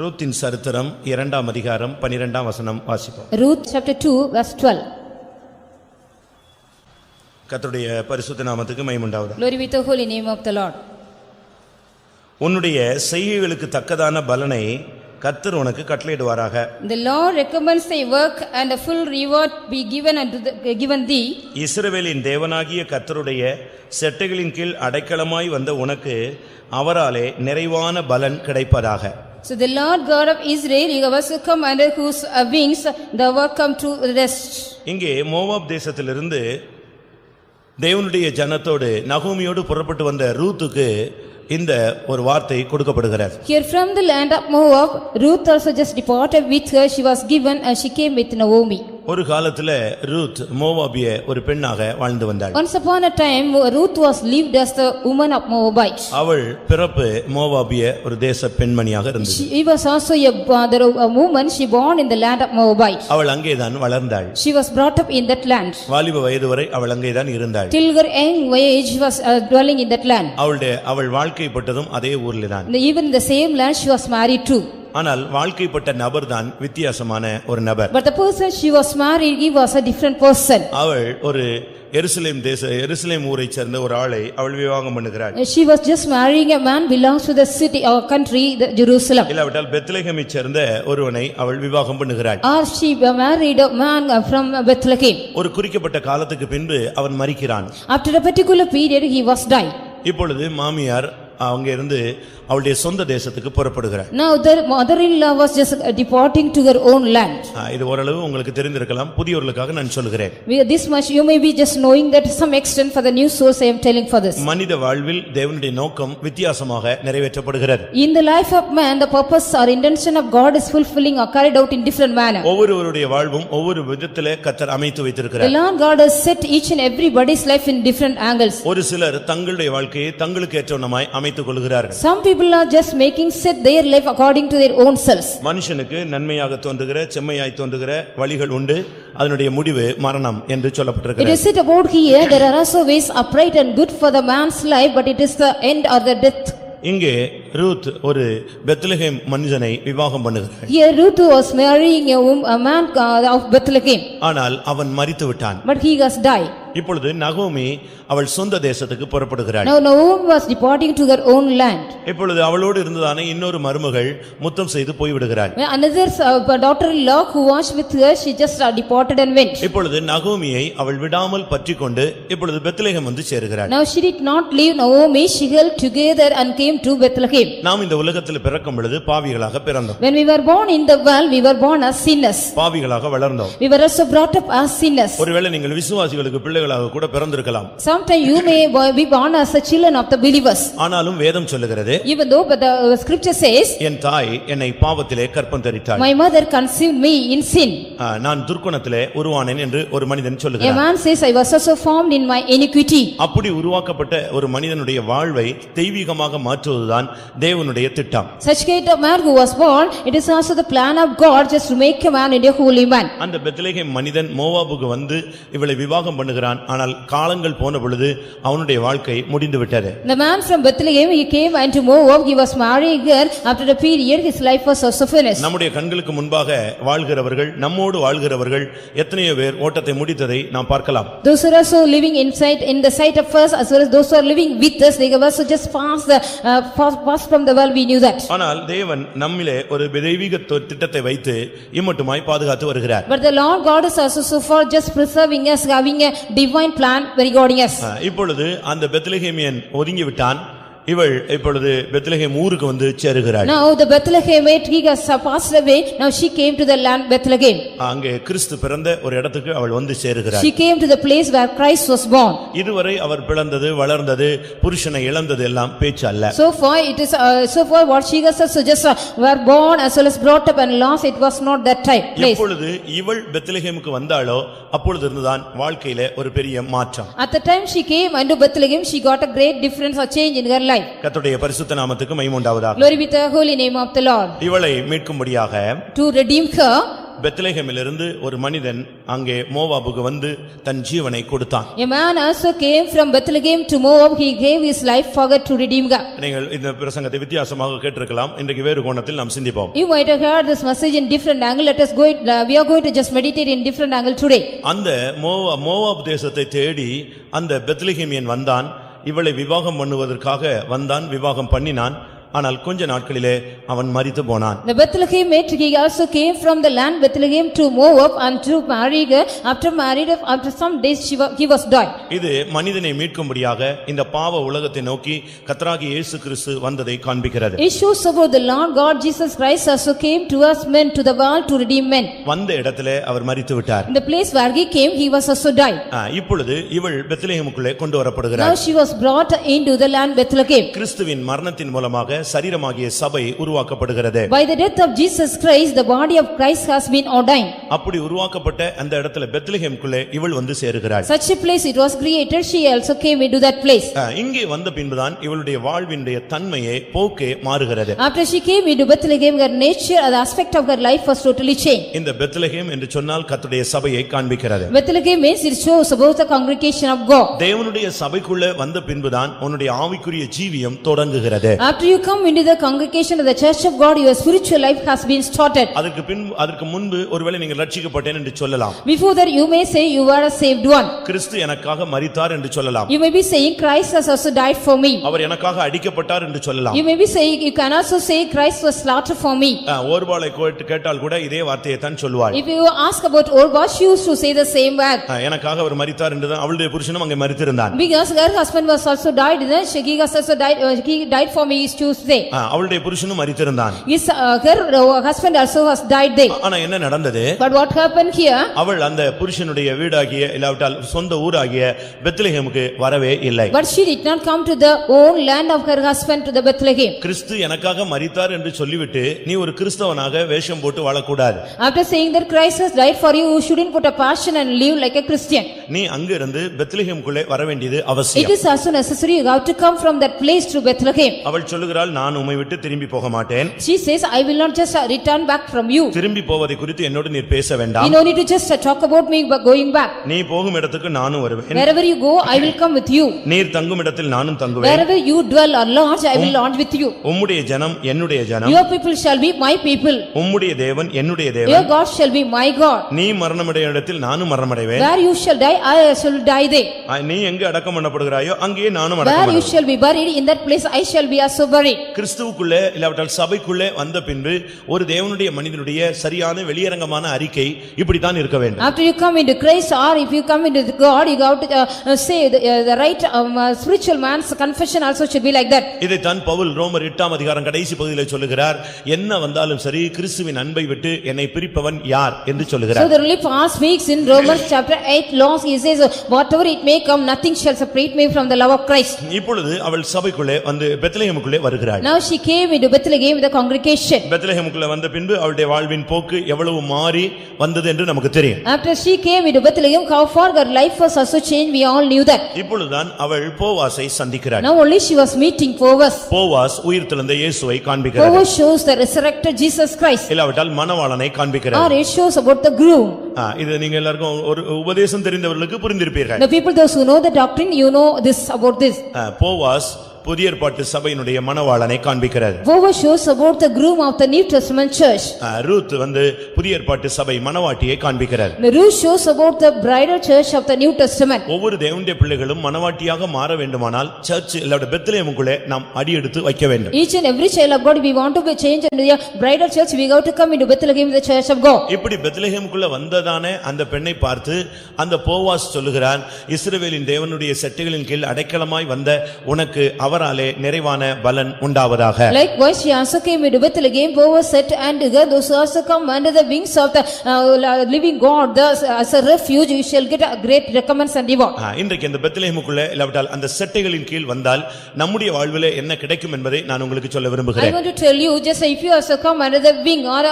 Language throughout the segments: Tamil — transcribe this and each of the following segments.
ரூத்தின் சரித்திரம் 2ஆம் அதிகாரம் 12ஆம் வசனம் வாசிப்போம். Ruth chapter 2 verse 12. கர்த்தருடைய பரிசுத்த நாமத்துக்கு மகிமை உண்டாவதாக. Glory be to the holy name of the Lord. உன்னுடைய செய்கைகளுக்கு தக்கதான பலனை கர்த்தர் உனக்கு கட்டளையிடுவாராக. The Lord recommends thy work and a full reward be given thee. இஸ்ரவேலின் தேவனாகிய கர்த்தருடைய செட்டைகளின் கீழ் அடைக்கலமாய் வந்த உனக்கு அவராலே நிறைவான பலன் கிடைப்பதாக. So the Lord God of Israel, you have come under whose wings thou art come to rest. இங்கே மோவாப் தேசத்திலிருந்து தேவனுடைய ஜனத்தோடு நகோமியோடு புறப்பட்டு வந்த ரூத்துக்கு இந்த ஒரு வார்த்தை கொடுக்கப்படுகிறது. Here from the land of Moab, Ruth also just departed with her. She was given and she came with Naomi. ஒரு காலத்துல ரூத் மோவாபிய ஒரு பெண்ணாக வாழ்ந்து வந்தாள். Once upon a time, Ruth was lived as the woman of Moabite. அவள் பிறப்பு மோவாபிய ஒரு தேச பெண்மணியாக இருந்தது. She was also a woman. She born in the land of Moabite. அவள் அங்கேதான் வளர்ந்தாள். She was brought up in that land. வாலிப வயது வரை அவள் அங்கேதான் இருந்தாள். Till her young age she was dwelling in that land. அவள் வாழ்க்கைப்பட்டதும் அதே ஊரில் தான். Even in the same land she was married to. ஆனால் வாழ்க்கைப்பட்ட நபர் தான் வித்தியாசமான ஒரு நபர். But the person she was married, he was a different person. அவள் ஒரு எருசலேம் ஊரைச் சேர்ந்த ஒரு ஆளை அவள் விவாகம் பண்ணுகிறாள். She was just marrying a man belongs to the city or country, the Jerusalem. இல்லாவிட்டால் பெத்லகேமைச் சேர்ந்த ஒருவனை அவள் விவாகம் பண்ணுகிறாள். Or she married a man from Bethlehem. ஒரு குறிக்கப்பட்ட காலத்துக்கு பின்பு அவன் மரிக்கிறான். After a particular period he was died. இப்பொழுது மாமியார் அவங்க இருந்து அவளுடைய சொந்த தேசத்துக்கு புறப்படுகிறார். Now the mother-in-law was just departing to her own land. இது ஓரளவு உங்களுக்கு தெரிந்திருக்கலாம், புதியவர்களுக்காக நான் சொல்கிறேன். This much you may be just knowing that to some extent, for the new source I am telling for this. மனித வாழ்வில் தேவனுடைய நோக்கம் வித்தியாசமாக நிறைவேற்றப்படுகிறது. In the life of man, the purpose or intention of God is fulfilling or carried out in different manner. ஒவ்வொருவருடைய வாழ்வும் ஒவ்வொரு விதத்திலே கர்த்தர் அமைத்து வைத்திருக்கிறார். The Lord God has set each and everybody's life in different angles. ஒரு சிலர் தங்களுடைய வாழ்க்கையை தங்களுக்கு ஏற்றவனமாய் அமைத்துக் கொள்கிறார்கள். Some people are just making set their life according to their own selves. மனுஷனுக்கு நன்மையாக தோன்றுகிற செம்மையாய் தோன்றுகிற வழிகள் உண்டு, அதனுடைய முடிவு மரணம் என்று சொல்லப்பட்டிருக்கிறது. It is said about here, there are also ways upright and good for the man's life, but it is the end or the death. இங்கே ரூத் ஒரு பெத்லகேம் மனிதனை விவாகம் பண்ணுகிறாள். Here Ruth was marrying a man of Bethlehem. ஆனால் அவன் மரித்து விட்டான். But he has died. இப்பொழுது நகோமி அவள் சொந்த தேசத்துக்கு புறப்படுகிறாள். Now Naomi was departing to her own land. இப்பொழுது அவளோடு இருந்ததான இன்னொரு மருமகள் முத்தம் செய்து போய் விடுகிறாள். Another daughter-in-law who was with her, she just departed and went. இப்பொழுது நகோமியை அவள் விடாமல் பற்றிக்கொண்டு இப்பொழுது பெத்லகேம் வந்து சேருகிறாள். Now she did not leave Naomi, she held together and came to Bethlehem. நாம் இந்த உலகத்தில் பிறக்கும் பொழுது பாவிகளாக பிறந்தோம். When we were born in the world, we were born as sinners. பாவிகளாக வளர்ந்தோம். We were also brought up as sinners. ஒருவேளை நீங்கள் விசுவாசிகளுக்கு பிள்ளைகளாக கூட பிறந்திருக்கலாம். Sometimes you may be born as a children of the believers. ஆனாலும் வேதம் சொல்லுகிறது, Even though but the scripture says, என் தாய் என்னை பாவத்திலே கற்பம் தரித்தாள். my mother conceived me in sin. நான் துர்க்குணத்திலே உருவானேன் என்று ஒரு மனிதன் A சொல்லுகிறான். man says, I was also formed in my iniquity. அப்படி உருவாக்கப்பட்ட ஒரு மனிதனுடைய வாழ்வை தெய்வீகமாக மாற்றுவதுதான் தேவனுடைய திட்டம். Such kind of man who was born, it is also the plan of God just to make a man into a holy man. அந்த பெத்லகேம் மனிதன் மோவாபுக்கு வந்து இவளை விவாகம் பண்ணுகிறான். ஆனால் காலங்கள் போன பொழுது அவனுடைய வாழ்க்கை முடிந்து விட்டது. The man from Bethlehem, he came into Moab, he was marrying her. After a period, his life was also finished. நம்முடைய கண்களுக்கு முன்பாக வாழ்கிறவர்கள், நம்மோடு வாழ்கிறவர்கள் எத்தனையோ பேர் ஓட்டத்தை முடித்ததை நாம் பார்க்கலாம். Those who are also living in the sight of us, as well as those who are living with us, they have also just passed from the world, we knew that. ஆனால் தேவன் நம்மிலே ஒரு தெய்வீக திட்டத்தை வைத்து இம்மட்டுமாய் பாதுகாத்து வருகிறார். But the Lord God is also so far just preserving us, having a divine plan regarding us. இப்பொழுது அந்த பெத்லகேமியன் ஒதுங்கி விட்டான். இவள் இப்பொழுது பெத்லகேம் ஊருக்கு வந்து சேருகிறாள். Now the Bethlehemite, he has passed away. Now she came to the land Bethlehem. அங்கே கிறிஸ்து பிறந்த ஒரு இடத்துக்கு அவள் வந்து சேருகிறாள். She came to the place where Christ was born. இதுவரை அவர் பிறந்தது, வளர்ந்தது, புருஷனை இழந்தது எல்லாம் பேச்சு அல்ல. So far it is so far what she has also just were born as well as brought up and lost, it was not that type place. எப்பொழுது இவள் பெத்லகேமுக்கு வந்தாளோ அப்பொழுது இருந்துதான் வாழ்க்கையிலே ஒரு பெரிய மாற்றம். At the time she came unto Bethlehem, she got a great difference or change in her life. கர்த்தருடைய பரிசுத்த நாமத்துக்கு மகிமை உண்டாவதாக. Glory be to the holy name of the Lord. இவளை மீட்கும்படியாக To redeem her, பெத்லெகேமிலிருந்து ஒரு மனிதன் அங்கே மோவாபுக்கு வந்து தன் ஜீவனை கொடுத்தான். A man also came from Bethlehem to Moab. He gave his life for God to redeem God. நீங்கள் இந்த பிரசங்கத்தை வித்தியாசமாக கேட்டிருக்கலாம். இன்றைக்கு வேறு கோணத்தில் நாம் சிந்திப்போம். You might have heard this message in different angle. Let us go we are going to just meditate in different angle today. அந்த மோவாப் தேசத்தை தேடி அந்த பெத்லெகேமியன் வந்தான். இவளை விவாகம் பண்ணுவதற்காக வந்தான், விவாகம் பண்ணினான். ஆனால் கொஞ்ச நாட்களிலே அவன் மரித்து போனான். The Bethlehemite, he also came from the land Bethlehem to Moab and to marry her. After some days he was died. இது மனிதனை மீட்கும்படியாக இந்த பாவ உலகத்தை நோக்கி கர்த்தராகிய இயேசு கிறிஸ்து வந்ததை காண்பிக்கிறது. It shows about the Lord God Jesus Christ also came to us men, to the world, to redeem men. வந்த இடத்திலே அவர் மரித்து விட்டார். In the place where he came, he was also died. இப்பொழுது இவள் பெத்லெகேமுக்குள்ளே கொண்டு வரப்படுகிறார். Now she was brought into the land Bethlehem. கிறிஸ்துவின் மரணத்தின் மூலமாக சரீரமாகிய சபை உருவாக்கப்படுகிறது. By the death of Jesus Christ, the body of Christ has been ordained. அப்படி உருவாக்கப்பட்ட அந்த இடத்துல பெத்லெகேமுக்குள்ளே இவள் வந்து சேருகிறாள். Such a place it was created, she also came into that place. இங்கே வந்த பின்புதான் இவளுடைய வாழ்வினுடைய தன்மையே போக்கே மாறுகிறது. After she came into Bethlehem, her nature, the aspect of her life was totally changed. இந்த பெத்லெகேம் என்று சொன்னால் கர்த்தருடைய சபையை காண்பிக்கிறது. Bethlehem means it shows about the congregation of God. தேவனுடைய சபைக்குள்ளே வந்த பின்புதான் உன்னுடைய ஆவிக்குரிய ஜீவியம் தொடங்குகிறது. After you come into the congregation of the church of God, your spiritual life has been started. அதற்கு முன்பு ஒருவேளை நீங்கள் ரட்சிக்கப்பட்டேன் என்று சொல்லலாம். Before that you may say you are a saved one. கிறிஸ்து எனக்காக மரித்தார் என்று சொல்லலாம். You may be saying Christ has also died for me. அவர் எனக்காக அடிக்கப்பட்டார் என்று சொல்லலாம். You may be saying, you can also say Christ was slaughtered for me. ஓர்பாளை கேட்டால் கூட இதே வார்த்தையை தான் சொல்வாள். If you ask about Orba, she used to say the same word. எனக்காக அவர் மரித்தார் என்று தான் அவளுடைய புருஷனும் அங்கே மரித்திருந்தான். Because her husband was also died, he has also died, he died for me, is to say. அவளுடைய புருஷனும் மரித்திருந்தான். Yes, her husband also has died there. ஆனா என்ன நடந்தது? But what happened here? அவள் அந்த புருஷனுடைய வீடாகிய இல்லாவிட்டால் சொந்த ஊராகிய பெத்லெகேமுக்கு வரவே இல்லை. But she did not come to the own land of her husband, to the Bethlehem. கிறிஸ்து எனக்காக மரித்தார் என்று சொல்லிவிட்டு நீ ஒரு கிறிஸ்தவனாக வேஷம் போட்டு வாழக்கூடாது. After saying that Christ has died for you, you shouldn't put a passion and live like a Christian. நீ அங்கிருந்து பெத்லெகேமுக்குள்ளே வர வேண்டியது அவசியம். It is also necessary you have to come from that place to Bethlehem. அவள் சொல்லுகிறாள், நான் உம்மை விட்டு திரும்பி போக மாட்டேன். She says, I will not just return back from you. திரும்பி போவதை குறித்து என்னோடு நீர் பேச வேண்டாம். You don't need to just talk about me going back. நீ போகும் இடத்துக்கு நானும் வருவேன். Wherever you go, I will come with you. நீர் தங்கும் இடத்தில் நானும் தங்குவேன். Wherever you dwell or lodge, I will lodge with you. உம்முடைய ஜனம் என்னுடைய ஜனம். Your people shall be my people. உம்முடைய தேவன் என்னுடைய Your தேவன். God shall be my God. நீ மரணமடைய இடத்தில் நானும் மரணமடைவேன். Where you shall die, I shall die there. நீ எங்கே அடக்கம் பண்ணப்படுகிறாயோ அங்கேயே நானும் Where you அடக்கம் shall be buried, in that place I shall be also buried. கிறிஸ்துவுக்குள்ளே இல்லாவிட்டால் சபைக்குள்ளே வந்த பின்பு ஒரு தேவனுடைய மனிதனுடைய சரியான வெளியரங்கமான அறிக்கை இப்படித்தான் இருக்க வேண்டும். After you come into Christ, or if you come into God, you have to say the right spiritual man's confession also should be like that. இதைத்தான் பவுல் ரோமர் 8ஆம் அதிகாரம் கடைசி பகுதியில் சொல்லுகிறார், என்ன வந்தாலும் சரி கிறிஸ்துவின் அன்பை விட்டு என்னை பிரிப்பவன் யார் என்று சொல்லுகிறார். So the only Paul speaks in Romans chapter 8 laws, he says whatever it may come, nothing shall separate me from the love of Christ. இப்பொழுது அவள் சபைக்குள்ளே வந்து பெத்லெகேமுக்குள்ளே வருகிறாள். Now she came into Bethlehem with the congregation. பெத்லெகேமுக்குள்ளே வந்த பின்பு அவளுடைய வாழ்வின் போக்கு எவ்வளவு மாறி வந்தது என்று நமக்கு தெரியும். After she came into Bethlehem, how far her life was also changed, we all knew that. இப்பொழுதுதான் அவள் போவாசை சந்திக்கிறாள். Now only she was meeting Boaz. Boaz உயிர்த்தெழுந்த இயேசுவை காண்பிக்கிறார். Boaz shows the resurrected Jesus Christ. இல்லாவிட்டால் மணவாளனை காண்பிக்கிறார். Or it shows about the groom. இது நீங்க எல்லாருக்கும் ஒரு உபதேசம் தெரிந்தவர்களுக்கு புரிந்திருப்பீர்கள். The people those who know the doctrine, you know this about this. Boaz புதிய ஏற்பாட்டு சபையினுடைய மணவாளனை காண்பிக்கிறார். Boaz shows about the groom of the New Testament church. Ruth வந்து புதிய ஏற்பாட்டு சபை மணவாட்டியை காண்பிக்கிறார். The Ruth shows about the bridal church of the New Testament. ஒவ்வொரு தேவனுடைய பிள்ளைகளும் மணவாட்டியாக மாற வேண்டுமானால் சர்ச் இல்ல பெத்லெகேமுக்குள்ளே நாம் அடி எடுத்து வைக்க வேண்டும். Each and every child of God, we want to be changed into the bridal church, we have to come into Bethlehem, the church of God. இப்படி பெத்லெகேமுக்குள்ள வந்ததானே அந்த பெண்ணை பார்த்து அந்த போவாஸ் சொல்லுகிறான், இஸ்ரவேலின் தேவனுடைய செட்டைகளின் கீழ் அடைக்கலமாய் வந்த உனக்கு அவராலே நிறைவான பலன் உண்டாவதாக. Likewise she also came into Bethlehem. Boaz said unto her, those who also come under the wings of the living God, thus as a refuge, you shall get a great recompense and reward. இன்றைக்கு இந்த பெத்லெகேமுக்குள்ள இல்லாவிட்டால் அந்த செட்டைகளின் கீழ் வந்தால் நம்முடைய வாழ்விலே என்ன கிடைக்கும் என்பதை நான் உங்களுக்கு சொல்ல விரும்புகிறேன். I want to tell you, just if you also come under the wing or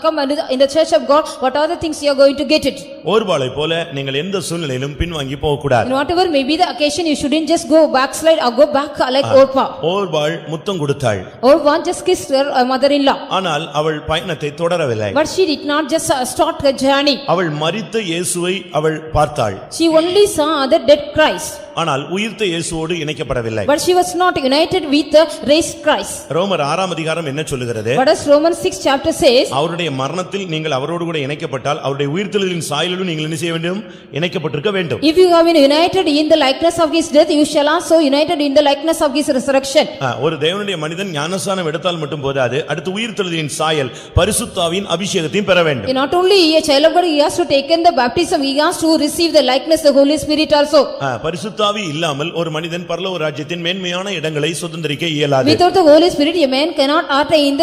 come under in the church of God, what are the things you are going to get it? ஓர்பாளை போல நீங்கள் எந்த சூழ்நிலையிலும் பின்வாங்கி போக கூடாது. And whatever may be the occasion, you shouldn't just go backslide or go back like like Orpah. ஓர்பாள் முத்தம் கொடுத்தாள். Orpah just kissed her mother-in-law. ஆனால் அவள் பயணத்தை தொடரவில்லை. But she did not just start her journey. அவள் மரித்த இயேசுவை அவள் பார்த்தாள். She only saw the dead Christ. ஆனால் உயிர்த்த இயேசுவோடு இணைக்கப்படவில்லை. But she was not united with the raised Christ. ரோமர் 6 அதிகாரம் என்ன சொல்லுகிறது? What does Romans 6 chapter says? அவருடைய மரணத்தில் நீங்கள் அவரோடு கூட இணைக்கப்பட்டால் அவருடைய உயிர்த்தெழுதலின் சாயலிலும் நீங்கள் என்ன செய்ய வேண்டும்? இணைக்கப்பட்டிருக்க வேண்டும். If you have been united in the likeness of his death, you shall also united in the likeness of his resurrection. ஒரு தேவனுடைய மனிதன் ஞானஸ்நானம் எடுத்தால் மட்டும் போதாது, அடுத்து உயிர்த்தெழுதலின் சாயல் பரிசுத்தாவின் அபிஷேகத்தையும் பெற வேண்டும். Not only a child of God, he has to take in the baptism, he has to receive the likeness of the Holy Spirit also. பரிசுத்தாவி இல்லாமல் ஒரு மனிதன் பரலோக ராஜ்யத்தின் மேன்மையான இடங்களை சுதந்தரிக்க இயலாது. Without the Holy Spirit, a man cannot attain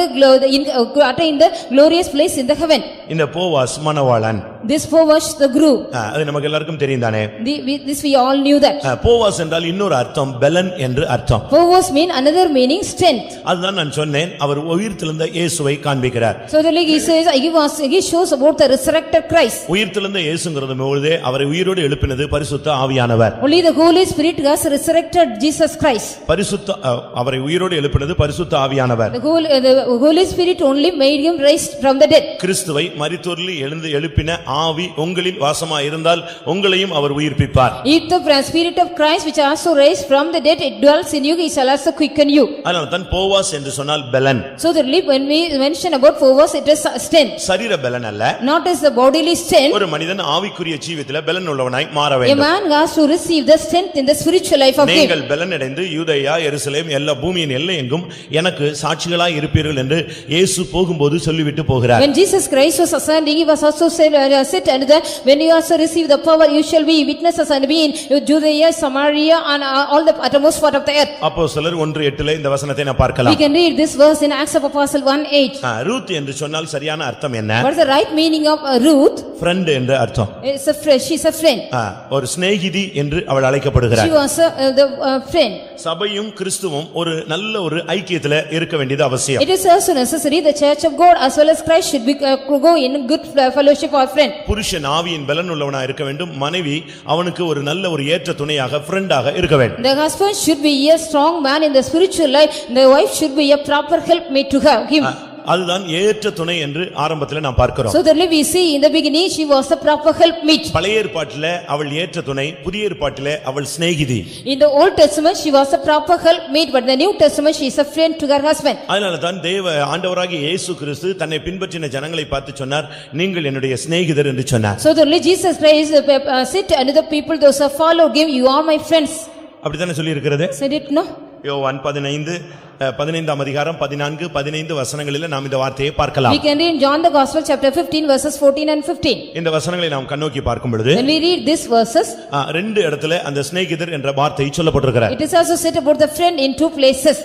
the glorious place in the heaven. இந்த Boaz Manavalan. This Boaz the groom. அது நமக்கு எல்லாருக்கும் தெரியும் தானே? This we all knew that. Boaz என்றால் இன்னொரு அர்த்தம் பெலன் என்று அர்த்தம். Boaz mean another meaning strength. அதுதான் நான் சொன்னேன், அவர் உயிர்த்தெழுந்த இயேசுவை காண்பிக்கிறார். So the he says he shows about the resurrected Christ. உயிர்த்தெழுந்த இயேசுங்கிறது பொழுது அவரை உயிரோடு எழுப்பினது பரிசுத்த ஆவியானவர். Only the Holy Spirit has resurrected Jesus Christ. அவரை உயிரோடு எழுப்பினது பரிசுத்த ஆவியானவர். The Holy Spirit only made him raised from the dead. கிறிஸ்துவை மரித்தோரில் எழுப்பின ஆவி உங்களில் வாசமா இருந்தால் உங்களையும் அவர் உயிர்ப்பிப்பார். If the spirit of Christ which also raised from the dead it dwells in you, he shall also quicken you. அதனால தான் போவாஸ் என்று சொன்னால் பெலன். So when we mention about Boaz, it is strength. சரீர பெலன் அல்ல. Not as the bodily strength. ஒரு மனிதன் ஆவிக்குரிய ஜீவிதத்தில் பெலன் உள்ளவனாய் மாற வேண்டும். A man has to receive the strength in the spiritual life of him. நீங்கள் பெலன் அடைந்து யூதேயா எருசலேம் எல்லா பூமியின் எல்லையெங்கும் எனக்கு சாட்சிகளாய் இருப்பீர்கள் என்று இயேசு போகும்போது சொல்லிவிட்டு போகிறார். When Jesus Christ was ascending, he was also said and then when you also receive the power, you shall be witnesses and be in Judea, Samaria and all the uttermost part of the earth. அப்போஸ்தலர் 1:8 இந்த வசனத்தை நான் பார்க்கலாம். We can read this verse in Acts of Apostles 1:8. Ruth என்று சொன்னால் சரியான அர்த்தம் என்ன? What is the right meaning of Ruth? friend என்று அர்த்தம். It's a friend, she's a friend. ஒரு சிநேகிதி என்று அவள் அழைக்கப்படுகிறார். She was the friend. சபையும் கிறிஸ்துவும் ஒரு நல்ல ஒரு ஐக்கியத்திலே இருக்க வேண்டியது அவசியம். It is also necessary the church of God as well as Christ should be go in good fellowship or friend. புருஷன் ஆவியின் பலன் உள்ளவனா இருக்க வேண்டும், மனைவி அவனுக்கு ஒரு நல்ல ஒரு ஏற்ற துணையாக ஃப்ரெண்டாக இருக்க வேண்டும். The husband should be a strong man in the spiritual life, the wife should be a proper helpmate to him. அதுதான் ஏற்ற துணை என்று ஆரம்பத்தில் நாம் பார்க்கிறோம். So that we see in the beginning she was a proper helpmate. பழைய ஏற்பாட்டிலே அவள் ஏற்ற துணை, புதிய ஏற்பாட்டிலே அவள் சிநேகிதி. In the Old Testament she was a proper helpmate, but in the New Testament she is a friend to her husband. அதனால தான் தேவ ஆண்டவராகிய இயேசு கிறிஸ்து தன்னை பின்பற்றின ஜனங்களை பார்த்து சொன்னார், நீங்கள் என்னுடைய சிநேகிதர் என்று சொன்னார். So the Jesus Christ said to another people, those who follow him, you are my friends. அப்படிதானே சொல்லி இருக்கிறது? Said it no? யோவான் 15 அதிகாரம் 14-15 வசனங்களிலே நாம் இந்த வார்த்தையை பார்க்கலாம். We can read in John the Gospel chapter 15 verses 14 and 15. இந்த வசனங்களை நாம் கண்ணோக்கி பார்க்கும் பொழுது when we read these verses, ரெண்டு இடத்துல அந்த சிநேகிதர் என்ற வார்த்தை சொல்லப்பட்டிருக்கிறது. it is also said about the friend in two places.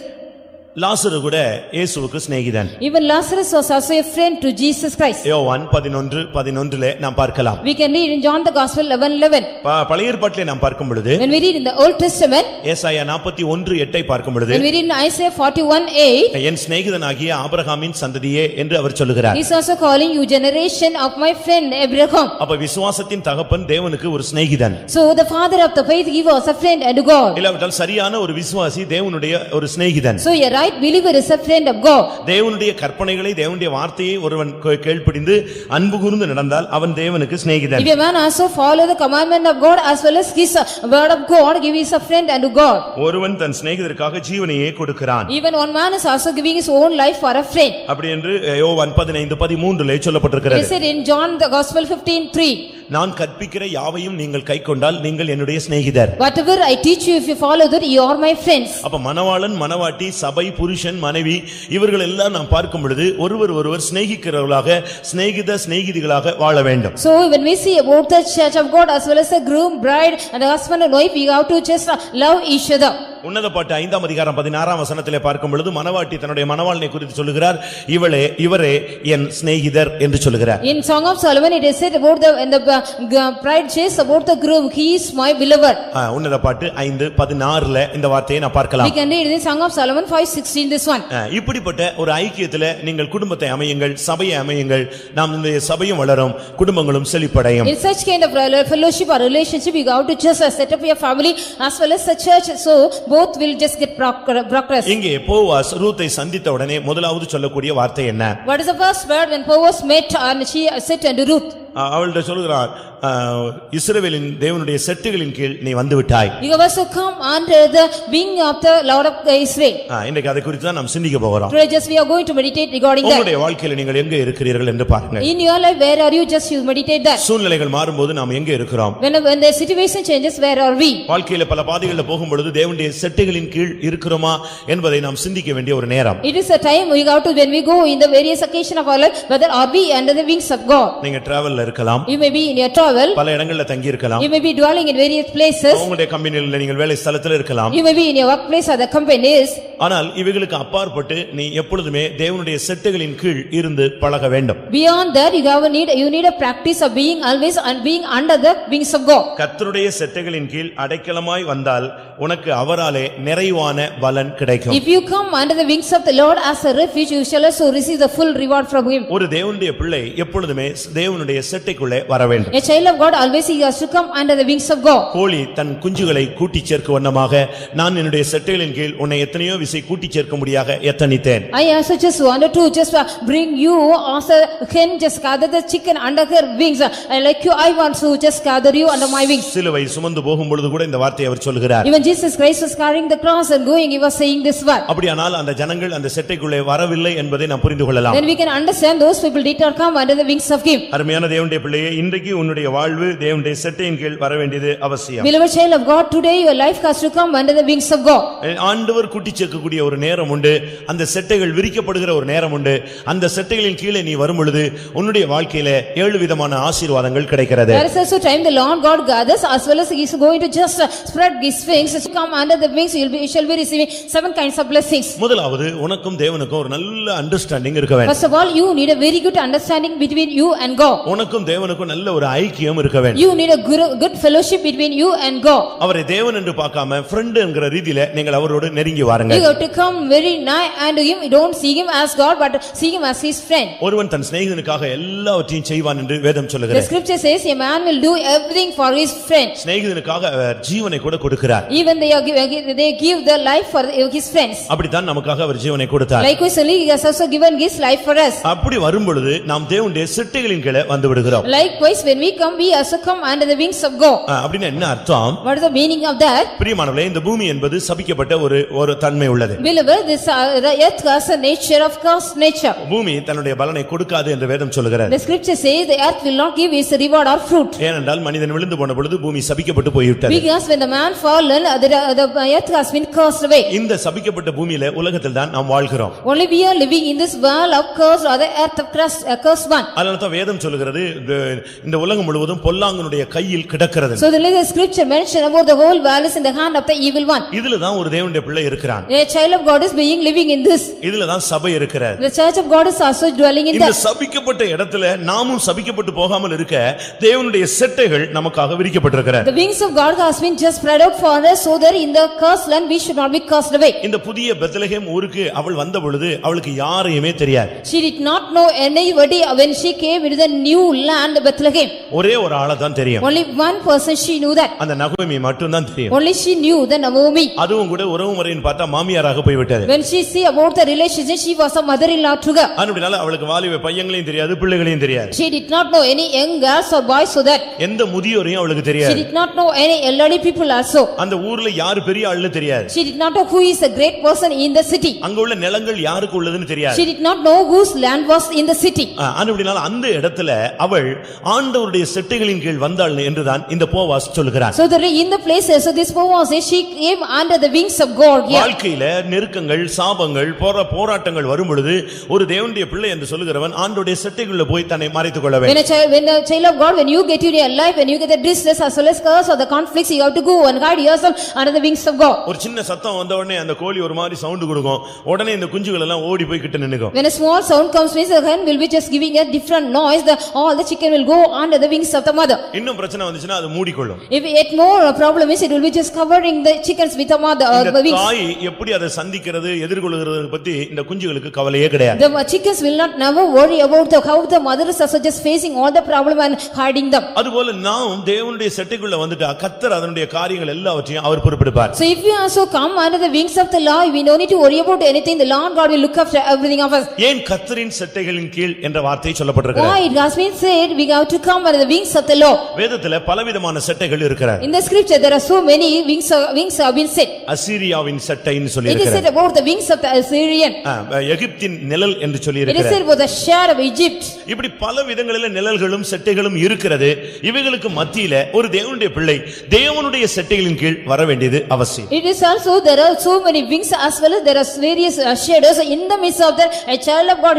லாசரு கூட இயேசுவுக்கு சிநேகிதன். Even Lazarus was also a friend to Jesus Christ. யோவான் 11:11 நாம் பார்க்கலாம். We can read in John the Gospel 11:11. பழைய ஏற்பாட்டிலே நாம் பார்க்கும் பொழுது when we read in the Old Testament, ஏசாயா 41:8 பார்க்கும் பொழுது when we read in Isaiah 41:8, என் சிநேகிதனாகிய ஆபிரகாமின் சந்ததியே என்று அவர் சொல்லுகிறார். he is also calling you generation of my friend Abraham. அப்ப விசுவாசத்தின் தகப்பன் தேவனுக்கு ஒரு சிநேகிதன். So the father of the faith, he was a friend unto God. இல்லாவிட்டால் சரியான ஒரு விசுவாசி தேவனுடைய ஒரு சிநேகிதன். So a right believer is a friend of God. தேவனுடைய கற்பனைகளை, தேவனுடைய வார்த்தையை ஒருவன் கீழ்ப்படிந்து அன்பு கூர்ந்து நடந்தால் அவன் தேவனுக்கு சிநேகிதன். If a man also follow the commandment of God as well as his word of God, he is a friend unto God. ஒருவன் தன் சிநேகிதருக்காக ஜீவனையே கொடுக்கிறான். Even one man is also giving his own life for a friend. அப்படி என்று யோவான் 15:13 சொல்லப்பட்டிருக்கிறது. He said in John the Gospel 15:3, நான் கற்பிக்கிற யாவையும் நீங்கள் கைக்கொண்டால் நீங்கள் என்னுடைய சிநேகிதர். whatever I teach you, if you follow that, you are my friends. அப்ப மணவாளன், மணவாட்டி, சபை, புருஷன், மனைவி இவர்கள் எல்லாம் நாம் பார்க்கும் பொழுது ஒருவர் சிநேகிக்கிறவர்களாக, சிநேகிதிகளாக வாழ வேண்டும். So when we see about the church of God as well as the groom, bride and the husband and wife, we have to just love each other. உன்னத பாட்டு 5 அதிகாரம் 16 வசனத்திலே பார்க்கும் பொழுது மணவாட்டி தன்னுடைய மணவாளனை குறித்து சொல்லுகிறார், இவரே என் சிநேகிதர் என்று சொல்லுகிறார். In Song of Solomon it is said about the bride says about the groom, he is my beloved. உன்னத பாட்டு 5:16 இந்த வார்த்தையை நான் பார்க்கலாம். We can read in Song of Solomon 5:16 this one. இப்படிப்பட்ட ஒரு ஐக்கியத்திலே நீங்கள் குடும்பத்தை அமையுங்கள், சபையை அமையுங்கள். நாம் இந்த சபையும் வளரும், குடும்பங்களும் செழிப்படையும். In such kind of fellowship or relationship, you have to just set up your family as well as the church, so both will just get progress. இங்கே போவாஸ் ரூத்தை சந்தித்த உடனே முதலாவது சொல்லக்கூடிய வார்த்தை என்ன? What is the first word when Boaz met and she said unto Ruth? அவள்கிட்ட சொல்கிறார், இஸ்ரவேலின் தேவனுடைய செட்டுகளின் கீழ் நீ வந்து விட்டாய். You have also come under the wing of the Lord of Israel. இன்னைக்கு அதை குறித்து தான் நாம் சிந்திக்க போகிறோம். Today just we are going to meditate regarding that. உங்களுடைய வாழ்க்கையில நீங்கள் எங்க இருக்கிறீர்கள் என்று பாருங்க. In your life where are you? Just you meditate that. சூழ்நிலைகள் மாறும்போது நாம் எங்க இருக்கிறோம்? When the situation changes, where are we? வாழ்க்கையில பல பாதைகளில் போகும்பொழுது தேவனுடைய செட்டுகளின் கீழ் இருக்கிறோமா என்பதை நாம் சிந்திக்க வேண்டிய ஒரு நேரம். It is a time we have to when we go in the various occasion of our life, whether are we under the wings of God? நீங்க டிராவல்ல இருக்கலாம். You may be in your travel. பல இடங்களில் தங்கி இருக்கலாம். You may be dwelling in various places. உங்களுடைய கம்பெனியில் நீங்கள் வேலை ஸ்தலத்தில் இருக்கலாம். You may be in your workplace or the companies. ஆனால் இவைகளுக்கு அப்பாற்பட்டு நீ எப்பொழுதுமே தேவனுடைய செட்டுகளின் கீழ் இருந்து பழக வேண்டும். Beyond that you need a practice of being always and being under the wings of God. கர்த்தருடைய செட்டுகளின் கீழ் அடைக்கலமாய் வந்தால் உனக்கு அவராலே நிறைவான பலன் கிடைக்கும். If you come under the wings of the Lord as a refuge, you shall also receive the full reward from him. ஒரு தேவனுடைய பிள்ளை எப்பொழுதுமே தேவனுடைய செட்டைக்குள்ளே வர வேண்டும். A child of God always he has to come under the wings of God. கோழி தன் குஞ்சுகளை கூட்டி சேர்க்க வண்ணமாக நான் என்னுடைய செட்டைகளின் கீழ் உன்னை எத்தனையோ விசை கூட்டி சேர்க்க முடியாக எத்தனித்தேன். I also just wanted to just bring you as a hen just gather the chicken under her wings. Like you, I want to just gather you under my wings. சிலுவை சுமந்து போகும் பொழுது கூட இந்த வார்த்தையை அவர் சொல்கிறார். Even Jesus Christ was carrying the cross and going, he was saying this word. அப்படியானால் அந்த ஜனங்கள் அந்த செட்டைக்குள்ளே வரவில்லை என்பதை நாம் புரிந்து கொள்ளலாம். Then we can understand those people did not come under the wings of him. அருமையான தேவனுடைய பிள்ளையே, இன்றைக்கு உன்னுடைய வாழ்வு தேவனுடைய செட்டையின் கீழ் வர வேண்டியது அவசியம். Beloved child of God, today your life has to come under the wings of God. ஆண்டவர் கூட்டி சேர்க்கக்கூடிய ஒரு நேரம் உண்டு. அந்த செட்டைகள் விரிக்கப்படுகிற ஒரு நேரம் உண்டு. அந்த செட்டைகளின் கீழே நீ வரும் பொழுது உன்னுடைய வாழ்க்கையில 7 விதமான ஆசீர்வாதங்கள் கிடைக்கிறது. There is also time the Lord God gathers as well as he is going to just spread his wings. To come under the wings, you shall be receiving 7 kinds of blessings. முதலாவது உனக்கும் தேவனுக்கும் ஒரு நல்ல அண்டர்ஸ்டாண்டிங் இருக்க வேண்டும். First of all, you need a very good understanding between you and God. உனக்கும் தேவனுக்கும் நல்ல ஒரு ஐக்கியம் இருக்க வேண்டும். You need a good fellowship between you and God. அவரை தேவன் என்று பார்க்காம friend என்கிற ரீதியில நீங்கள் அவரோடு நெருங்கி வாருங்கள். You have to come very nigh and him, you don't see him as God but see him as his friend. ஒருவன் தன் சிநேகிதனுக்காக எல்லாவற்றையும் செய்வான் என்று வேதம் The சொல்லுகிறது. scripture says a man will do everything for his friend. சிநேகிதனுக்காக அவர் ஜீவனை கூட கொடுக்கிறார். Even they give their life for his friends. அப்படிதான் நமக்காக அவர் ஜீவனை கொடுத்தார். Likewise he has also given his life for us. அப்படி வரும் பொழுது நாம் தேவனுடைய சிட்டைகளின் கீழே வந்து விடுகிறோம். Likewise when we come, we also come under the wings of God. அப்படின்னா என்ன அர்த்தம்? What is the meaning of that? பிரியமானவர்களே, இந்த பூமி என்பது சபிக்கப்பட்ட ஒரு தன்மை உள்ளது. Beloved, this the earth has a nature of cursed nature. பூமி தன்னுடைய பலனை கொடுக்காது என்று வேதம் சொல்லுகிறது. The scripture says the earth will not give his reward or fruit. ஏனென்றால் மனிதன் விழுந்து போன பொழுது பூமி சபிக்கப்பட்டு போய்விட்டது. Because when the man fallen, the earth has been cursed away. இந்த சபிக்கப்பட்ட பூமியிலே உலகத்தில் தான் நாம் வாழ்கிறோம். Only we are living in this world of curse or the earth of cursed one. அதனால தான் வேதம் சொல்லுகிறது இந்த உலகம் முழுவதும் பொல்லாங்கனுடைய கையில் கிடக்கிறது. So the scripture mention about the whole world is in the hand of the evil one. இதுல தான் ஒரு தேவனுடைய பிள்ளை இருக்கிறான். A child of God is being living in this. இதுல தான் சபை இருக்கிறது. The church of God is also dwelling in இந்த that. சபிக்கப்பட்ட இடத்துல நாமும் சபிக்கப்பட்டு போகாமல் இருக்க தேவனுடைய செட்டைகள் நமக்காக விரிக்கப்பட்டிருக்கிறது. The wings of God has been just spread out for us so that in the cursed land we should not be cursed away. இந்த புதிய பெத்லகேம் ஊருக்கு அவள் வந்த பொழுது அவளுக்கு யாரையுமே தெரியாது. She did not know anybody when she came into the new land Bethlehem. ஒரே ஒரு ஆளை தான் தெரியும். Only one person she knew that. அந்த நகோமி மட்டும் தான் தெரியும். Only she knew the Naomi. அதுவும் கூட உறவு முறையின் பார்த்தா மாமியாராக போய் விட்டது. When she see about the relationship, she was a mother-in-law to her. அதனால அவளுக்கு வாலிப பையங்களையும் தெரியாது, பிள்ளைகளையும் தெரியாது. She did not know any young girls or boys so that. எந்த முதியோரையும் அவளுக்கு She தெரியாது. did not know any elderly people also. அந்த ஊர்ல யார் பெரிய ஆளுன்னு தெரியாது. She did not know who is a great person in the city. அங்க உள்ள நிலங்கள் யாருக்கு உள்ளதுன்னு தெரியாது. She did not know whose land was in the city. அப்படினால அந்த இடத்துல அவள் ஆண்டவருடைய செட்டைகளின் கீழ் வந்தாள் என்றுதான் இந்த போவாஸ் சொல்கிறார். So in the places so this Boaz says she came under the wings of God. வாழ்க்கையில நெருக்கங்கள், சாபங்கள், போராட்டங்கள் வரும் பொழுது ஒரு தேவனுடைய பிள்ளை என்று சொல்லுகிறவன் ஆண்டவருடைய செட்டைக்குள்ள போய் தன்னை மறைத்துக் கொள்ள வேண்டும். When a child of God, when you get in your life, when you get the distress as well as curse or the conflicts, you have to go and hide yourself under the wings of God. ஒரு சின்ன சத்தம் வந்த உடனே அந்த கோழி ஒரு மாதிரி சவுண்ட் கொடுக்கும். உடனே இந்த குஞ்சுகள் எல்லாம் ஓடி போய் கிட்ட நின்னுக்கும். When a small sound comes, means the hen will be just giving a different noise. All all the chicken will go under the wings of the mother. இன்னும் பிரச்சனை வந்துச்சுன்னா அது மூடிக்கொள்ளும். If yet more problem is, it will be just covering the chickens with the mother இந்த wings. தாய் எப்படி அதை சந்திக்கிறது எதிர்கொள்கிறது பத்தி இந்த குஞ்சுகளுக்கு கவலையே கிடையாது. The chickens will not never worry about how the mother is also just facing all the problem and hiding them. அதுபோல நாம் தேவனுடைய செட்டைக்குள்ள வந்துட்டா கர்த்தர் அதனுடைய காரியங்கள் எல்லாவற்றையும் அவர் பொறுப்பெடுப்பார். So if we also come under the wings of the Lord, we don't need to worry about anything. The Lord God will look after everything of us. ஏன் கர்த்தரின் செட்டைகளின் கீழ் என்ற வார்த்தை சொல்லப்பட்டிருக்கிறது? Why it has been said we have to come under the wings of the Lord. வேதத்துல பலவிதமான செட்டைகள் இருக்கிறது. In the scripture there are so many wings have been said. அசீரியாவின் செட்டைன்னு சொல்லி It is said இருக்கிறது. about the wings of the Assyrian. எகிப்தின் நிழல் என்று சொல்லி It is இருக்கிறது. said about the shadow of Egypt. இப்படி பல விதங்களில நிழல்களும் செட்டைகளும் இருக்கிறது. இவைகளுக்கு மத்தியில ஒரு தேவனுடைய பிள்ளை தேவனுடைய செட்டைகளின் கீழ் வர வேண்டியது அவசியம். It is also there are so many wings as well as there are various shadows in the midst of the a child of God.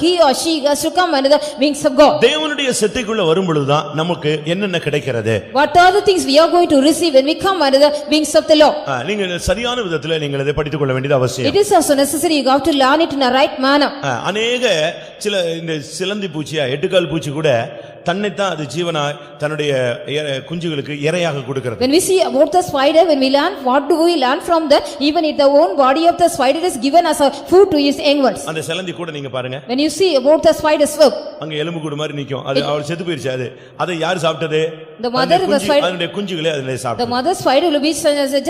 He or she has to come under the wings of God. தேவனுடைய செட்டைக்குள்ள வரும் பொழுதுதான் நமக்கு என்னென்ன கிடைக்கிறது? What are the things we are going to receive when we come under the wings of the Lord? நீங்க சரியான விதத்துல நீங்கள் இதை படித்துக் கொள்ள வேண்டியது அவசியம். It is also necessary you have to learn it in a right manner. அநேக சில இந்த சிலந்தி பூச்சியா எட்டுக்கால் பூச்சி கூட தன்னைத்தான் அது ஜீவனா தன்னுடைய குஞ்சுகளுக்கு இரையாக கொடுக்கிறது. When we see about the spider, when we learn, what do we learn from that? Even if the own body of the spider is given as a food to his young ones. அந்த சிலந்தி கூட நீங்க பாருங்க. When you see about the spider's web, அங்க எலும்பு கூடு மாதிரி நிக்கும். அது அவள் செத்து போயிருச்சு. அதை யார் சாப்பிட்டது? The mother of the spider, அதனுடைய குஞ்சுகளே அதிலே சாப்பிட்டது. The mother spider will be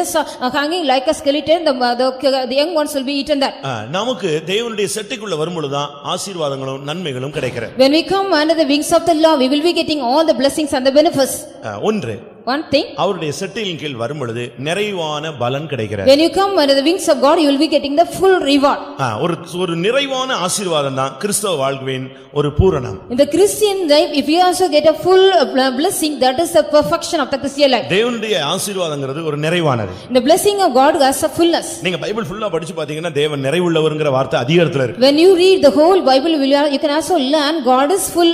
just hanging like a skeleton. The young ones will be eaten that. நமக்கு தேவனுடைய செட்டைக்குள்ள வரும்பொழுதுதான் ஆசீர்வாதங்களும் நன்மைகளும் கிடைக்கிறது. When we come under the wings of the Lord, we will be getting all the blessings and the benefits. ஒன்று One thing, அவருடைய செட்டையின் கீழ் வரும் பொழுது நிறைவான பலன் கிடைக்கிறது. when you come under the wings of God, you will be getting the full reward. ஒரு நிறைவான ஆசீர்வாதம் தான் கிறிஸ்தவ வாழ்வின் ஒரு பூரணம். In the Christian life, if you also get a full blessing, that is the perfection of the Christian life. தேவனுடைய ஆசீர்வாதம்ங்கிறது ஒரு நிறைவானது. The blessing of God has a fullness. நீங்க பைபிள் ஃபுல்லா படிச்சு பாத்தீங்கன்னா தேவன் நிறைவுள்ளவர்ங்கற வார்த்தை அதிகாரத்துல இருக்கு. When you read the whole Bible, you can also learn God is full.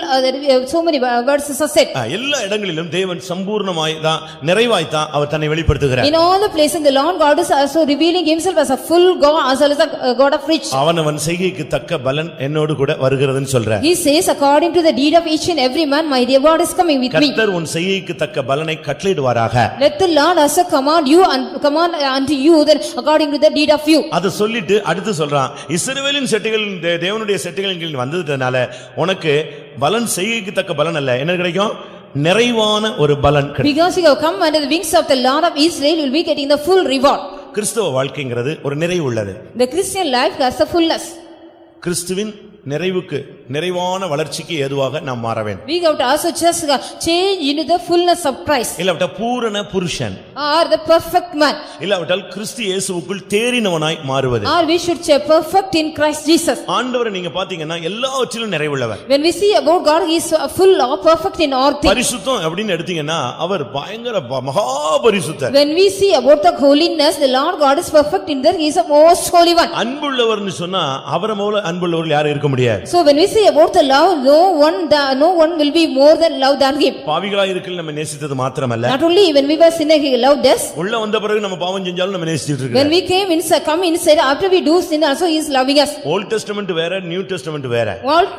So many verses are said. எல்லா இடங்களிலும் தேவன் சம்பூர்ணமாய் தான் நிறைவாய் தான் அவர் தன்னை வெளிப்படுத்துகிறார். In all the places, the Lord God is also revealing himself as a full God, as well as a God of rich. அவனவன் செய்கைக்கு தக்க பலன் என்னோடு கூட வருகிறதுன்னு சொல்றார். He says, according to the deed of each and every man, my reward is coming with me. கர்த்தர் உன் செய்கைக்கு தக்க பலனை கட்டளையிடுவாராக. Let the Lord also command you and command unto you then according to the deed of you. அத சொல்லிட்டு அடுத்து சொல்றான், இஸ்ரவேலின் செட்டைகள் தேவனுடைய செட்டைகளின் கீழ் வந்ததனால உனக்கு பலன் செய்கைக்கு தக்க பலன் அல்ல, என்ன கிடைக்கும்? நிறைவான ஒரு பலன் கிடைக்கும். Because you have come under the wings of the Lord of Israel, you will be getting the full reward. கிறிஸ்தவ வாழ்க்கைங்கிறது ஒரு நிறைவு உள்ளது. The Christian life has a fullness. கிறிஸ்துவின் நிறைவுக்கு நிறைவான வளர்ச்சிக்கு ஏதுவாக நாம் மாற வேண்டும். We have to also just change into the fullness of Christ. இல்லாவிட்டால் பூரண புருஷன் Or the perfect man. இல்லாவிட்டால் கிறிஸ்து இயேசுவுக்குள் தேறினவனாய் மாறுவது. Or we should say perfect in Christ Jesus. ஆண்டவரை நீங்க பாத்தீங்கன்னா எல்லாவற்றிலும் நிறைவுள்ளவர். When we see about God, he is full or perfect in all things. பரிசுத்தம் அப்படின்னு எடுத்தீங்கன்னா அவர் பயங்கர மகா பரிசுத்தர். When we see about the holiness, the Lord God is perfect in that, he is the most holy one. அன்புள்ளவர்னு சொன்னா அவரை போல அன்புள்ளவர்கள் யாரும் இருக்க முடியாது. So when we say about the love, no one will be more than love than him. பாவிகளாய் இருக்கல் நம்ம நேசித்தது மாத்திரமல்ல, Not only when we were sinners, he loved us. உள்ள வந்த பிறகு நம்ம பாவம் செஞ்சாலும் நம்ம நேசிச்சிட்டு When இருக்கோம். we come inside, after we do sin, also he is loving us. Old testament வேற, நியூ டெஸ்டமென்ட் வேற.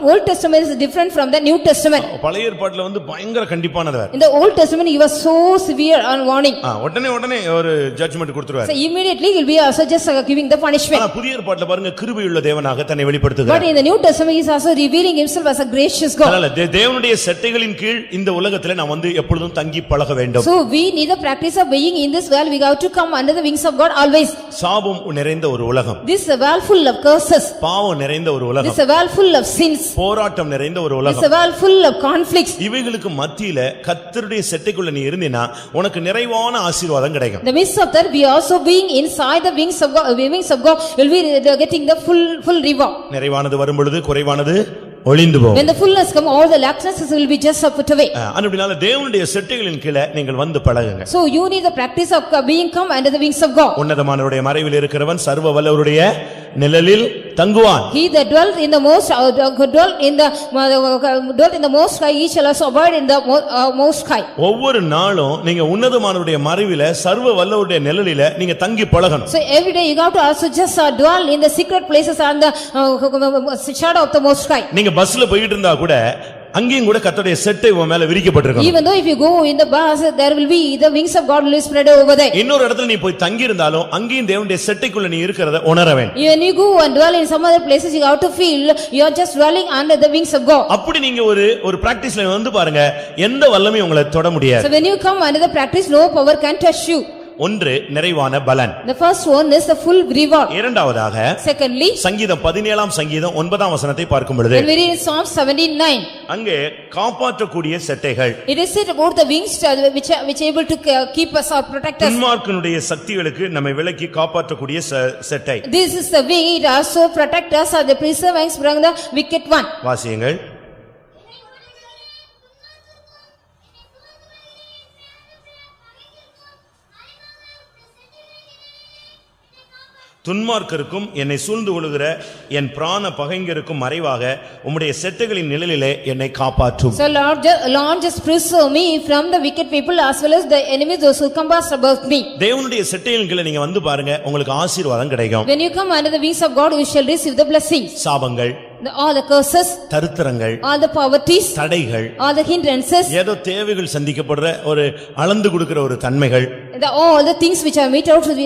Old Testament is different from the New Testament. பழைய ஏற்பாட்டுல வந்து பயங்கர கண்டிப்பானவர். In the Old Testament, he was so severe on warning. உடனே ஒரு ஜட்ஜ்மென்ட் கொடுத்துருவார். So immediately he will be also just giving the punishment. ஆனா புதிய ஏற்பாட்டுல பாருங்க கிருபையுள்ள தேவனாக தன்னை வெளிப்படுத்துகிறார். But in the New Testament, he is also revealing himself as a gracious God. அதனால தேவனுடைய செட்டைகளின் கீழ் இந்த உலகத்துல நாம் வந்து எப்பொழுதும் தங்கி பழக வேண்டும். So we need the practice of being in this world. We have to come under the wings of God always. சாபம் நிறைந்த ஒரு உலகம். This is a world full of curses. பாவம் நிறைந்த ஒரு உலகம். This is a world full of sins. போராட்டம் நிறைந்த ஒரு This உலகம். is a world full of conflicts. இவைகளுக்கு மத்தியில கர்த்தருடைய செட்டைக்குள்ள நீ இருந்தீனா உனக்கு நிறைவான ஆசீர்வாதம் கிடைக்கும். The midst of that, we also being inside the wings of God, will be getting the full reward. நிறைவானது வரும் பொழுது குறைவானது ஒளிந்து போகும். When the fullness come, all the lacknesses will be just put away. அப்படினால தேவனுடைய செட்டைகளின் கீழ நீங்கள் வந்து பழகுங்க. So you need the practice of being come under the wings of God. உன்னதமானவருடைய மறைவில் இருக்கிறவன் சர்வ வல்லவருடைய நிழலில் தங்குவான். He that dwelt in the most high, he shall also abide in the most high. ஒவ்வொரு நாளும் நீங்க உன்னதமானவருடைய மறைவில சர்வ வல்லவருடைய நிழலில நீங்க தங்கி பழகணும். So every day you have to also just dwell in the secret places and the shadow of the most high. நீங்க பஸ்ல போயிட்டு இருந்தா கூட அங்கேயும் கூட கர்த்தருடைய செட்டை உன் மேல விரிக்கப்பட்டிருக்கும். Even though if you go in the bus, there will be the wings of God will spread over there. இன்னொரு இடத்துல நீ போய் தங்கி இருந்தாலும் அங்கேயும் தேவனுடைய செட்டைக்குள்ள நீ இருக்கிறத உணர வேண்டும். When you go and dwell in some other places, you have to feel you are just dwelling under the wings of God. அப்படி நீங்க ஒரு பிராக்டிஸ்ல வந்து பாருங்க, எந்த வல்லமையும் உங்களை தொட முடியாது. So when you come under the practice, no power can touch you. ஒன்று நிறைவான பலன். The first one is the full reward. இரண்டாவதாக Secondly, சங்கீதம் 17ஆம் சங்கீதம் 9ஆம் வசனத்தை பார்க்கும் பொழுது when we read Psalm 79, அங்கே காப்பாற்றக்கூடிய செட்டைகள், it is said about the wings which able to keep us or protect us. துன்மார்க்கனுடைய சக்திகளுக்கு நம்மை விலக்கி காப்பாற்றக்கூடிய செட்டை. This is the wing, it also protect us or the preserve wings from the wicked one. வாசியுங்கள். துன்மார்க்கருக்கும் என்னை சூழ்ந்து கொள்ளுகிற என் பிராண பகைஞருக்கும் மறைவாக உம்முடைய செட்டைகளின் நிழலிலே என்னை காப்பாற்றும். So Lord just preserve me from the wicked people as well as the enemies those who compass about me. தேவனுடைய செட்டைகளின் கீழ நீங்க வந்து பாருங்க, உங்களுக்கு ஆசீர்வாதம் கிடைக்கும். When you come under the wings of God, you shall receive the blessings. சாபங்கள், all the curses, தரித்திரங்கள், all the poverties, தடைகள், all the hindrances, ஏதோ தேவைகள் சந்திக்கப்படுற ஒரு அளந்து கொடுக்கிற ஒரு தன்மைகள், all the things which are made out to be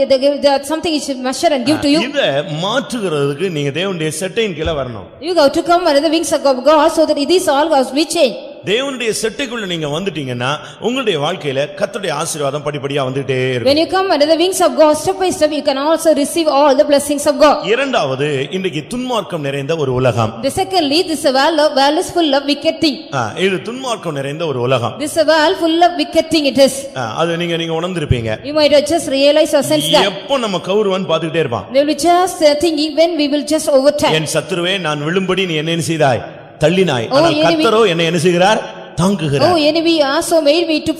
something which measure and give to you. இத மாற்றுகிறதுக்கு நீங்க தேவனுடைய செட்டையின் கீழ வரணும். You have to come under the wings of God so that it is all God's be changed. தேவனுடைய செட்டைக்குள்ள நீங்க வந்துட்டீங்கன்னா உங்களுடைய வாழ்க்கையில கர்த்தருடைய ஆசீர்வாதம் படிப்படியா வந்துட்டே இருக்கும். When you come under the wings of God, step by step, you can also receive all the blessings of God. இரண்டாவது, இன்றைக்கு துன்மார்க்கம் நிறைந்த ஒரு உலகம். The secondly, this world is full of wicked thing. இது துன்மார்க்கம் நிறைந்த ஒரு உலகம். This world full of wicked thing it is. அது நீங்க உணர்ந்திருப்பீங்க. You might have just realize or sense that. எப்போ நம்ம கௌரவன் பாத்துக்கிட்டே இருப்பான். They will just thinking when we will just overtake. என் சத்துருவே, நான் விழும்படி நீ என்ன செய்தாய்? தள்ளினாய். ஆனால் கர்த்தரோ என்னை என்ன செய்கிறார்? தாங்குகிறார். Oh enemy also made me to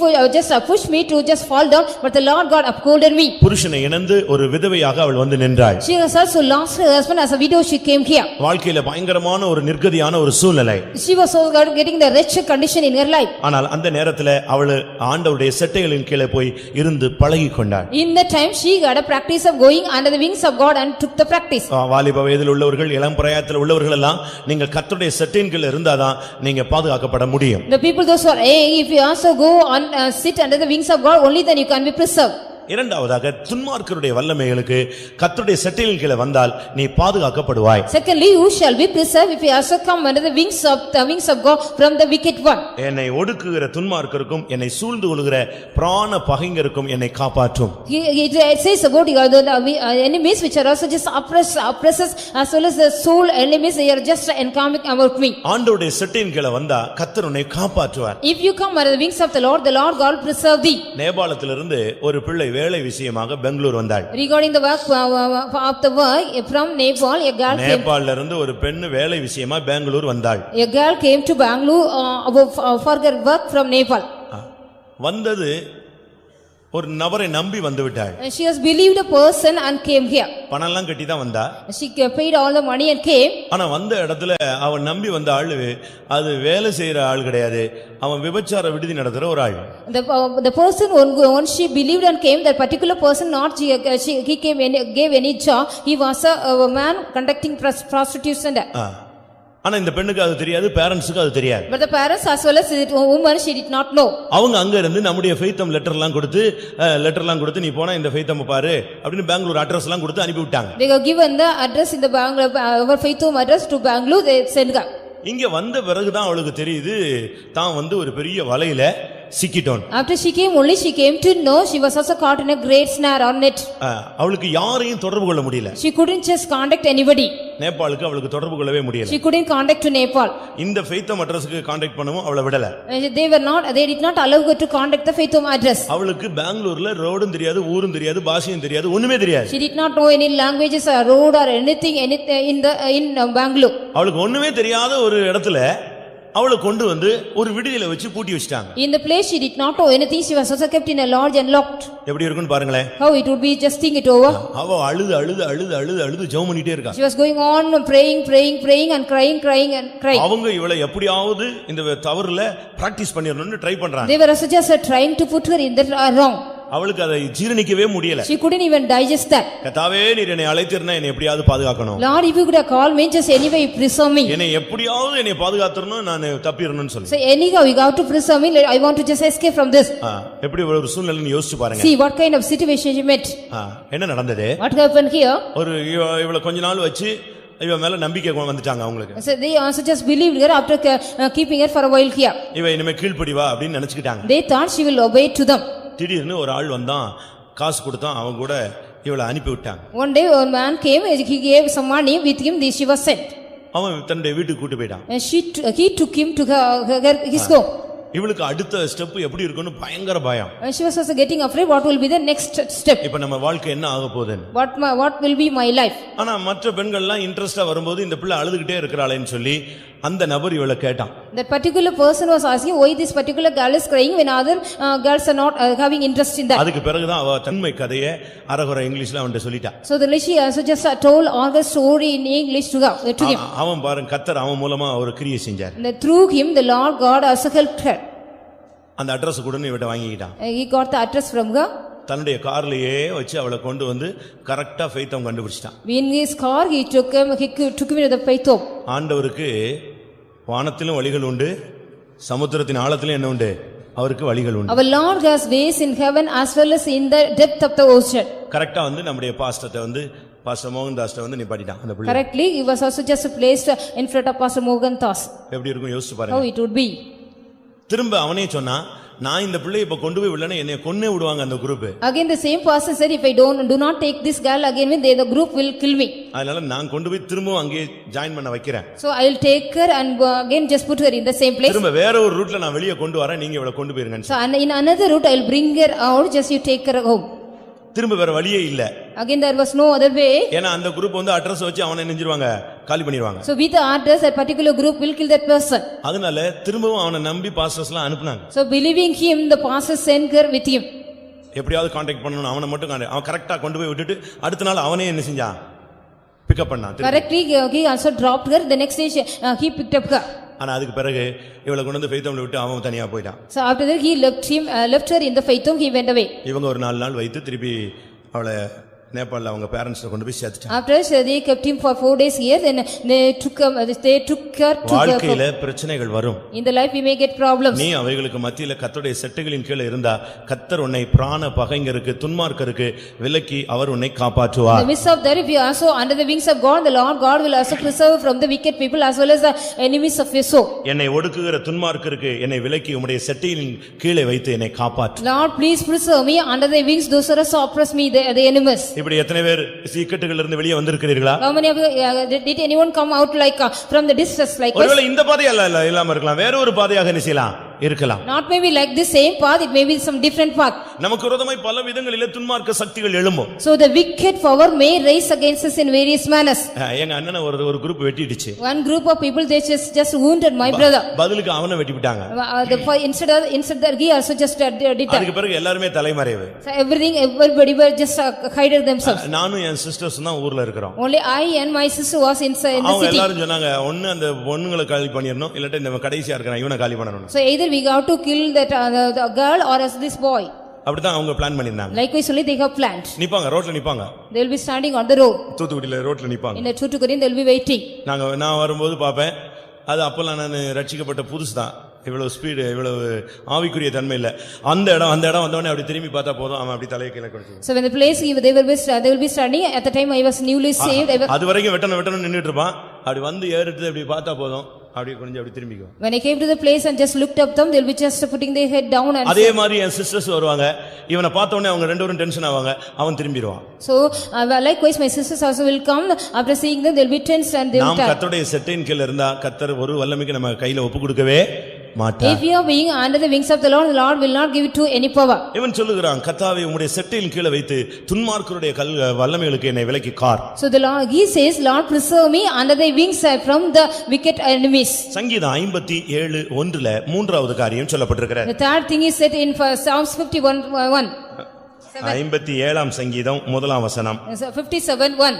push me to just fall down, but the Lord God upholded me. புருஷனை இழந்து ஒரு விதவையாக அவள் வந்து நின்றாள். She has also lost her husband as a widow. She came here. வாழ்க்கையில பயங்கரமான ஒரு நிர்கதியான ஒரு சூழ்நிலை. She was so getting the wretched condition in her life. ஆனால் அந்த நேரத்துல அவள் ஆண்டவருடைய செட்டைகளின் கீழே போய் இருந்து பழகிக் கொண்டாள். In that time she got a practice of going under the wings of God and took the practice. வாலிப வயதில் உள்ளவர்கள், இளம் பிராயத்தில் உள்ளவர்கள் எல்லாம் நீங்கள் கர்த்தருடைய செட்டையின் கீழ இருந்தாதான் நீங்க பாதுகாக்கப்பட முடியும். The people those who are if you also go on sit under the wings of God, only then you can be preserved. இரண்டாவதாக, துன்மார்க்கருடைய வல்லமைகளுக்கு கர்த்தருடைய செட்டையின் கீழ வந்தால் நீ பாதுகாக்கப்படுவாய். Secondly, you shall be preserved if you also come under the wings of God from the wicked one. என்னை ஒடுக்குகிற துன்மார்க்கருக்கும் என்னை சூழ்ந்து கொள்ளுகிற பிராண பகைஞருக்கும் என்னை காப்பாற்றும். It says about the enemies which are also just oppressors as well as the soul enemies, they are just encamping about me. ஆண்டவருடைய செட்டையின் கீழ வந்தா கர்த்தர் உன்னை காப்பாற்றுவார். If you come under the wings of the Lord God will preserve thee. நேபாளத்திலிருந்து ஒரு பிள்ளை வேலை விஷயமாக பெங்களூர் வந்தாள். Regarding the work of the work from Nepal, a girl came. நேபாளல இருந்து ஒரு பெண் வேலை விஷயமா பெங்களூர் வந்தாள். A girl came to Bangalore for her work from Nepal. வந்தது ஒரு நபரை நம்பி வந்து விட்டாள். She has believed a person and came here. பணம் எல்லாம் கட்டி தான் வந்தா. She paid all the money and came. ஆனா வந்த இடத்துல அவன் நம்பி வந்த ஆளு அது வேலை செய்யற ஆள் கிடையாது. அவன் விபச்சார விடுதி நடத்துற ஒரு ஆள். The person when she believed and came, that particular person not he came and gave any job. He was a man conducting prostitution. ஆனா இந்த பெண்ணுக்கு அது தெரியாது, பேரண்ட்ஸ்க்கு அது தெரியாது. But the parents as well as the woman, she did not know. அவங்க அங்க இருந்து நம்முடைய ஃபெய்த்தம் லெட்டர்லாம் கொடுத்து நீ போனா இந்த ஃபெய்த்தம் பாரு அப்படினு பெங்களூர் அட்ரஸ் எல்லாம் கொடுத்து அனுப்பி விட்டாங்க. They were given the address in the Bangalore, our faithom address to Bangalore. They sent her. இங்க வந்த பிறகுதான் அவளுக்கு தெரியுது தான் வந்து ஒரு பெரிய வலையில சிக்கிட்டோம். After she came, only she came to know she was also caught in a great snare or net. அவளுக்கு யாரையும் தொடர்பு கொள்ள முடியல. She couldn't just contact anybody. நேபாளுக்கு அவளுக்கு தொடர்பு கொள்ளவே முடியல. She couldn't contact to Nepal. இந்த ஃபெய்த்தம் அட்ரஸ்க்கு கான்டாக்ட் பண்ணவும் அவளை விடல. They did not allow her to contact the faithom address. அவளுக்கு பெங்களூர்ல ரோடும் தெரியாது, ஊரும் தெரியாது, பாஷையும் தெரியாது, ஒண்ணுமே தெரியாது. She did not know any languages or road or anything in Bangalore. அவளுக்கு ஒண்ணுமே தெரியாத ஒரு இடத்துல அவளை கொண்டு வந்து ஒரு விடுதியில வச்சு பூட்டி வச்சிட்டாங்க. In the place she did not know anything, she was also kept in a lodge and locked. எப்படி இருக்குன்னு பாருங்களே. How it would be, just think it over. அவ அழுது ஜெபம் பண்ணிட்டே இருக்கா. She was going on praying and crying. அவங்க இவளை எப்படியாவது இந்த தவறுல பிராக்டீஸ் பண்ணிரணும்னு ட்ரை பண்றாங்க. They were also just trying to put her in the wrong. அவளுக்கு அதை ஜீரணிக்கவே முடியல. She couldn't even digest that. கர்த்தாவே நீர் என்னை அழைத்திருந்தா என்னை எப்படியாவது பாதுகாக்கணும். Lord, if you could have called me, just anyway preserve me. என்னை எப்படியாவது என்னை பாதுகாத்துறணும், நான் தப்பிரணும்னு சொல்லி. So anyhow you got to preserve me. I want to just escape from this. எப்படி ஒரு சூழ்நிலைன்னு யோசிச்சு பாருங்க. See what kind of situation she met. என்ன நடந்தது? What happened here? ஒரு இவள கொஞ்ச நாள் வச்சு இவ மேல நம்பிக்கை வந்துட்டாங்க அவங்களுக்கு. So they also just believed her after keeping her for a while here. இவ இனிமே கீழ்ப்படிவா அப்படினு நினைச்சிட்டாங்க. They thought she will obey to them. திடீர்னு ஒரு ஆள் வந்தான், காசு கொடுத்தான், அவங்க கூட இவளை அனுப்பி விட்டாங்க. One day one man came, he gave some money, with him she was sent. அவன் தன்னுடைய வீட்டுக்கு கூட்டி போய்ட்டான். And he took him to his home. இவளுக்கு அடுத்த ஸ்டெப் எப்படி இருக்குன்னு பயங்கர பயம். She was also getting afraid what will be the next step. இப்போ நம்ம வாழ்க்கை என்ன ஆக போகுதுன்னு. What will be my life? ஆனா மற்ற பெண்கள் எல்லாம் இன்ட்ரஸ்டா வரும்போது இந்த பிள்ளை அழுதுகிட்டே இருக்கறாளேன்னு சொல்லி அந்த நபர் இவளை கேட்டான். That particular person was asking why this particular girl is crying when other girls are not having interest in that. அதுக்கு பிறகு தான் அவ தன்மை கதையை அரகுற இங்கிலீஷ்ல அவன்ட்ட சொல்லிட்டா. So the she also just told all the story in English to him. அவன் பாருங்க கர்த்தர் அவன் மூலமா ஒரு கிரியை செஞ்சார். Through him the Lord God also helped her. அந்த அட்ரஸ் கொடுன்னு இவட்ட வாங்கிட்டான். He got the address from her. தன்னுடைய கார்லயே வச்சு அவளை கொண்டு வந்து கரெக்ட்டா ஃபெய்த் அவன் கண்டுபிடிச்சிட்டான். In his car he took him to the faith home. ஆண்டவருக்கு வானத்திலும் வழிகள் உண்டு, சமுத்திரத்தின் ஆழத்திலும் என்ன உண்டு? அவருக்கு வழிகள் உண்டு. Our Lord has ways in heaven as well as in the depth of the ocean. கரெக்ட்டா வந்து நம்முடைய பாஸ்டர் மோகன்தாஸ்ட வந்து நிப்பாட்டிட்டான் அந்த பிள்ளை. Correctly he was also just placed in front of Pastor Mohandas. எப்படி இருக்கும் யோசிச்சு பாருங்க. How it would be. திரும்ப அவனே சொன்னா, நான் இந்த பிள்ளையை இப்ப கொண்டு போய் விடலனா என்னைய கொன்னே விடுவாங்க அந்த group. Again the same person said, if I do not take this girl again, the group will kill me. அதனால நான் கொண்டு போய் திரும்ப அங்கே ஜாயின் பண்ண வைக்கிறேன். So I will take her and again just put her in the same place. திரும்ப வேற ஒரு ரூட்ல நான் வெளிய கொண்டு வரேன், நீங்க இவளை கொண்டு போயிருங்க. So in another route I will bring her out, just you take her home. திரும்ப வேற வழியே இல்ல. Again there was no other way. ஏனா அந்த குரூப் வந்து அட்ரஸ் வச்சு அவனை நெஞ்சிருவாங்க, காலி பண்ணிடுவாங்க. So with the address that particular group will kill that person. அதனால திரும்பவும் அவனை நம்பி பாஸ்டர்ஸ்லாம் அனுப்புனாங்க. So believing him, the pastor sent her with him. எப்படியாவது கான்டாக்ட் பண்ணனும், அவனை மட்டும் அவன் கரெக்ட்டா கொண்டு போய் விட்டுட்டு அடுத்த நாள் அவனே என்ன செஞ்சான்? பிக் அப் பண்ணான். Correctly he also dropped her. The next day he picked up her. ஆனா அதுக்கு பிறகு இவளை கொண்டு வந்து ஃபெய்த் ஹோம்ல விட்டு அவன் தனியா போய்ட்டான். So after that he left her in the faith home, he went away. இவங்க ஒரு 4 நாள் வைத்து திருப்பி அவளை நேபாளல அவங்க பேரண்ட்ஸ்ல கொண்டு போய் சேர்த்துட்டாங்க. After they kept him for 4 days here, then they took her to வாழ்க்கையில பிரச்சனைகள் வரும். In the life we may get problems. நீ அவைகளுக்கு மத்தியில கர்த்தருடைய செட்டைகளின் கீழ இருந்தா கர்த்தர் உன்னை பிராண பகைஞருக்கு துன்மார்க்கருக்கு விலக்கி அவர் உன்னை காப்பாற்றுவார். In the midst of that, if you are also under the wings of God, the Lord God will also preserve from the wicked people as well as the enemies of your soul. என்னை ஒடுக்குகிற துன்மார்க்கருக்கு என்னை விலக்கி உம்முடைய செட்டையின் கீழே வைத்து என்னை காப்பாற்று. Lord, please preserve me under the wings those who oppress me, the enemies. இப்படி எத்தனை பேர் சீக்கட்டுகளில் இருந்து வெளியே வந்திருக்கிறீர்களா? How many of you did anyone come out like from the distress like this? ஒருவேளை இந்த பாதையல்ல இல்லாம இருக்கலாம், வேற ஒரு பாதையாக என்ன செய்யலாம் இருக்கலாம். Not maybe like this same path, it may be some different path. நமக்கு விரோதமாய் பல விதங்களிலே துன்மார்க்க சக்திகள் எழும்பும். So the wicked power may rise against us in various manners. எங்க அண்ணனை ஒரு group வெட்டிடுச்சு. One group of people they just wounded my brother. பதிலுக்கு அவனை வெட்டி விட்டாங்க. Instead that he also just did that. அதுக்கு பிறகு எல்லாரும் தலைமறைவு. So everybody were just hided themselves. நானும் என் சிஸ்டர்ஸ் தான் ஊர்ல இருக்கறோம். Only I and my sister was inside in the city. அவங்க எல்லாரும் சொன்னாங்க ஒண்ணு அந்த பொண்ணுங்களை காலி பண்ணிரணும், இல்லட்ட இந்த கடைசியா இருக்கறான் இவனை காலி பண்ணனும். So either we got to kill that the girl or as this boy. அப்படிதான் அவங்க பிளான் பண்ணிருந்தாங்க. Likewise only they have planned. நிப்பாங்க ரோட்ல நிப்பாங்க. They will be standing on the road. தூத்துக்குடியில ரோட்ல நிப்பாங்க. In the Thuthukudi they will be waiting. நான் வரும்போது பாப்பேன், அது அப்பலாம் நான் ரட்சிக்கப்பட்ட புதுசு தான், இவ்வளவு ஸ்பீடு இவ்வளவு ஆவிக்குரிய தன்மை இல்ல. அந்த இடம் வந்தவனே அப்படி திரும்பி பார்த்தா போதும், அவன் அப்படி தலையை கீழ குனிஞ்சு. So when the place they will be standing at the time I was newly saved. அது வரைக்கும் வெட்டணும் நின்னுட்டு இருப்பான், அப்படி வந்து ஏறிட்டு அப்படி பார்த்தா போதும், அப்படியே குனிஞ்சு அப்படி திரும்பிக்குவான். When I came to the place and just looked up them, they will be just putting their head down and அதே மாதிரி என் சிஸ்டர்ஸ் வருவாங்க, இவனை பார்த்த உடனே அவங்க ரெண்டு பேரும் டென்ஷன் ஆவாங்க, அவன் திரும்பிடுவான். So likewise my sisters also will come, after seeing them they will be tensed and they will நாம் கர்த்தருடைய செட்டையின் கீழ இருந்தா கர்த்தர் ஒரு வல்லமைக்கு நம்ம கையில ஒப்பு கொடுக்கவே மாட்டார். If you are being under the wings of the Lord will not give it to any power. இவன் சொல்லுகிறான், கர்த்தாவே உம்முடைய செட்டையின் கீழ வைத்து துன்மார்க்கருடைய வல்லமைகளுக்கு என்னை விலக்கி car. So the Lord, he says, Lord preserve me under thy wings from the wicked enemies. சங்கீதம் 57:1 மூன்றாவது காரியம் சொல்லப்பட்டிருக்கிறது. The third thing is said in Psalms 51:1. 57ஆம் சங்கீதம் முதலாம் வசனம். 57:1.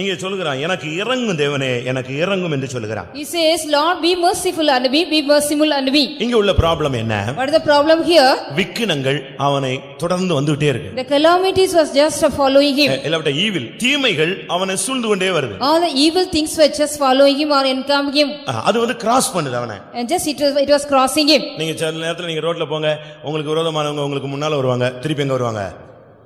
இங்கே சொல்லுகிறான், எனக்கு இறங்கும் தேவனே, எனக்கு இறங்கும் என்று சொல்லுகிறான். He says, Lord, be merciful unto me, be merciful unto me. இங்க உள்ள ப்ராப்ளம் என்ன? What is the problem here? விக்கினங்கள் அவனை தொடர்ந்து வந்துட்டே இருக்கு. The calamities was just following him. எல்லாவற்ற ஈவில் தீமைகள் அவனை சூழ்ந்து கொண்டே வருது. All the evil things were just following him or encompassing him. அது வந்து கிராஸ் பண்ணுது அவனை. And just it was crossing him. நீங்க சில நேரத்துல நீங்க ரோட்ல போங்க, உங்களுக்கு விரோதமானவங்க உங்களுக்கு முன்னால வருவாங்க, திருப்பி எங்க வருவாங்க?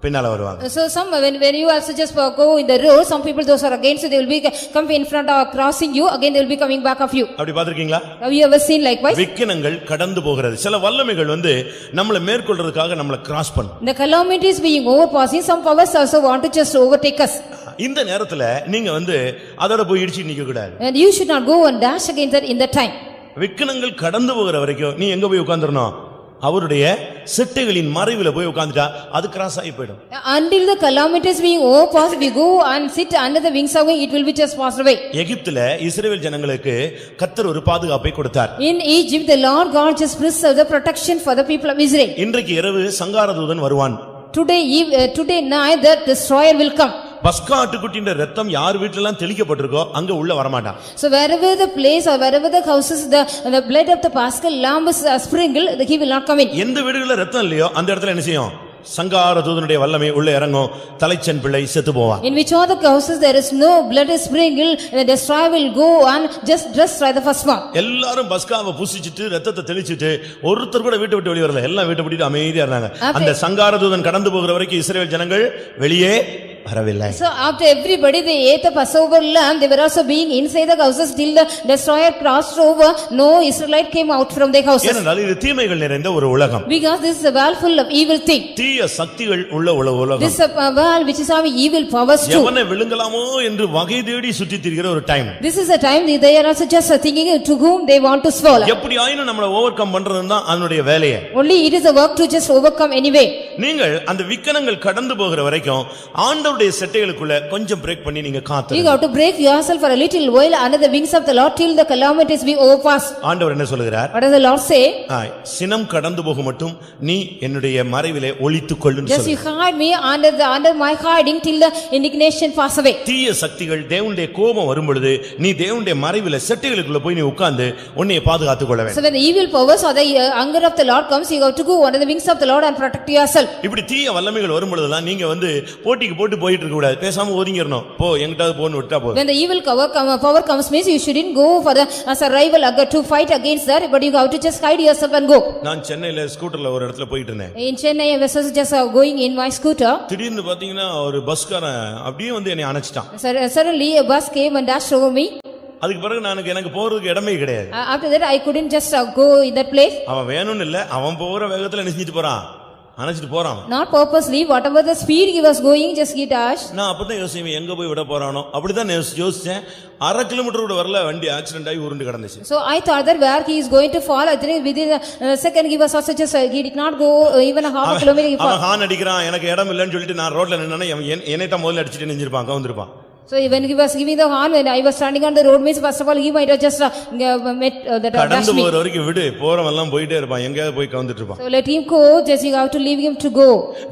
பின்னால வருவாங்க. So some when you also just go in the road, some people those are against you, they will be come in front or crossing you, again they will be coming back of you. அப்படி பாத்துக்கிங்களா? Have you ever seen likewise? விக்கினங்கள் கடந்து போகிறது. சில வல்லமைகள் வந்து நம்மளை மேற்கொள்றதுக்காக நம்மளை கிராஸ் பண்ணும். The calamities being overpassing, some powers also want to just overtake us. இந்த நேரத்துல நீங்க வந்து அதோட போய் இடிச்சு நிக்க கூடாது. And you should not go and dash against that in that time. விக்கினங்கள் கடந்து போகிற வரைக்கும் நீ எங்க போய் உட்கார்ந்திரணும்? அவருடைய செட்டைகளின் மறைவில போய் உட்கார்ந்துட்டா அது கிராஸ் ஆகி போய்டும். Until the calamities being overpassed, we go and sit under the wings of it, it will be just passed away. எகிப்துல இஸ்ரவேல் ஜனங்களுக்கு கர்த்தர் ஒரு பாதுகாப்பை கொடுத்தார். In Egypt, the Lord God just preserved the protection for the people of Israel. இன்றைக்கு இரவு சங்காரதூதன் வருவான். Today night the destroyer will come. பஸ்கா ஆட்டுக்குட்டியின் ரத்தம் யார் வீட்ல எல்லாம் தெளிக்கப்பட்டிருக்கோ அங்க உள்ள வரமாட்டான். So wherever the place or wherever the houses the blood of the paschal lamb is sprinkled, he will not come in. எந்த வீடுகள்ல ரத்தம் இல்லையோ அந்த இடத்துல என்ன செய்யும்? சங்கார தூதனுடைய வல்லமை உள்ள இறங்கும், தலைச்சன் பிள்ளை செத்து போவான். In which other houses there is no blood is sprinkled, the destroyer will go and just destroy the first one. எல்லாரும் பஸ்காவை புசிச்சிட்டு ரத்தத்தை தெளிச்சிட்டு ஒருத்தர் கூட வீட்டை விட்டு வெளியே வரல, எல்லாம் வீட்டை விட்டு அமைதியா இருந்தாங்க. அந்த சங்கார தூதன் கடந்து போகிற வரைக்கும் இஸ்ரவேல் ஜனங்கள் வெளியே வரவில்லை. So after everybody they ate the Passover lamb, they were also being inside the houses till the destroyer crossed over. No Israelite came out from their houses. ஏனென்றால் இது தீமைகள் நிறைந்த ஒரு உலகம். Because this is a world full of evil thing. தீய சக்திகள் உள்ள உலகம். This is a world which is having evil powers too. எவனை விழுங்கலாமோ என்று வகை தேடி சுற்றி திரிகிற ஒரு time. This is a time they are also just thinking to whom they want to swallow. எப்படி ஆயினும் நம்மளை ஓவர்கம் பண்றதுதான் அதனுடைய வேலையே. Only it is a work to just overcome anyway. நீங்கள் அந்த விக்கனங்கள் கடந்து போகிற வரைக்கும் ஆண்டவருடைய செட்டைகளுக்குள்ள கொஞ்சம் பிரேக் பண்ணி நீங்க காத்து. You have to break yourself for a little while under the wings of the Lord till the calamities be overpassed. ஆண்டவர் என்ன சொல்கிறார்? What does the Lord say? சினம் கடந்து போக மட்டும் நீ என்னுடைய மறைவிலே ஒளித்துக் கொள்ளுன்னு சொல்லுகிறார். Just you hide me under my hiding till the indignation pass away. தீய சக்திகள் தேவனுடைய கோபம் வரும் பொழுது நீ தேவனுடைய மறைவிலே செட்டைகளுக்குள்ள போய் நீ உட்கார்ந்து உன்னை பாதுகாத்துக் கொள்ள வேண்டும். So when the evil powers or the anger of the Lord comes, you have to go under the wings of the Lord and protect yourself. இப்படி தீய வல்லமைகள் வரும் பொழுதெல்லாம் நீங்க வந்து போட்டிக்கு போட்டு போயிட்டு இருக்க கூடாது, பேசாம ஒதுங்கிரணும். போ எங்கிட்டாவது போன்னு விட்டா போதும். When the evil power comes means you shouldn't go for the as a rival to fight against that, but you have to just hide yourself and go. நான் சென்னையில ஸ்கூட்டர்ல ஒரு இடத்துல போயிட்டு இருந்தேன். In Chennai I was just going in my scooter. திடீர்னு பாத்தீங்கன்னா ஒரு பஸ்காரன் அப்படியே வந்து என்னை அணைச்சிட்டான். Suddenly a bus came and dashed over me. அதுக்கு பிறகு எனக்கு போறதுக்கு இடமே கிடையாது. After that I couldn't just go in that place. அவன் வேணும்னு இல்ல, அவன் போற வேகத்துல நிச்சிட்டு போறான், அணைச்சிட்டு போறான். Not purposely, whatever the speed he was going, just he dashed. நான் அப்பதான் யோசிச்சேன் எங்க போய் விட போறானோ, அப்படிதான் யோசிச்சேன். 1/2 கிலோமீட்டர் கூட வரல, வண்டி ஆக்சிடென்ட் ஆகி உருண்டு கிடந்துச்சு. So I thought that where he is going to fall, I think within a second he was also just he did not go even a half a kilometer. அவன் ஹார்ன் அடிக்கிறான், எனக்கு இடம் இல்லன்னு சொல்லிட்டு நான் ரோட்ல நின்னேன்னா என்னை தான் முதல்ல அடிச்சிட்டு நின்னுப்பான், கவுந்திருப்பான். So when he was giving the horn, when I was standing on the road means first of all he might have just met that கடந்து போற வரைக்கும் விடு, போறவெல்லாம் போயிட்டே இருப்பான், எங்கயாவது போய் கவுந்திட்டு இருப்பான். So let him go, just you have to leave him to go.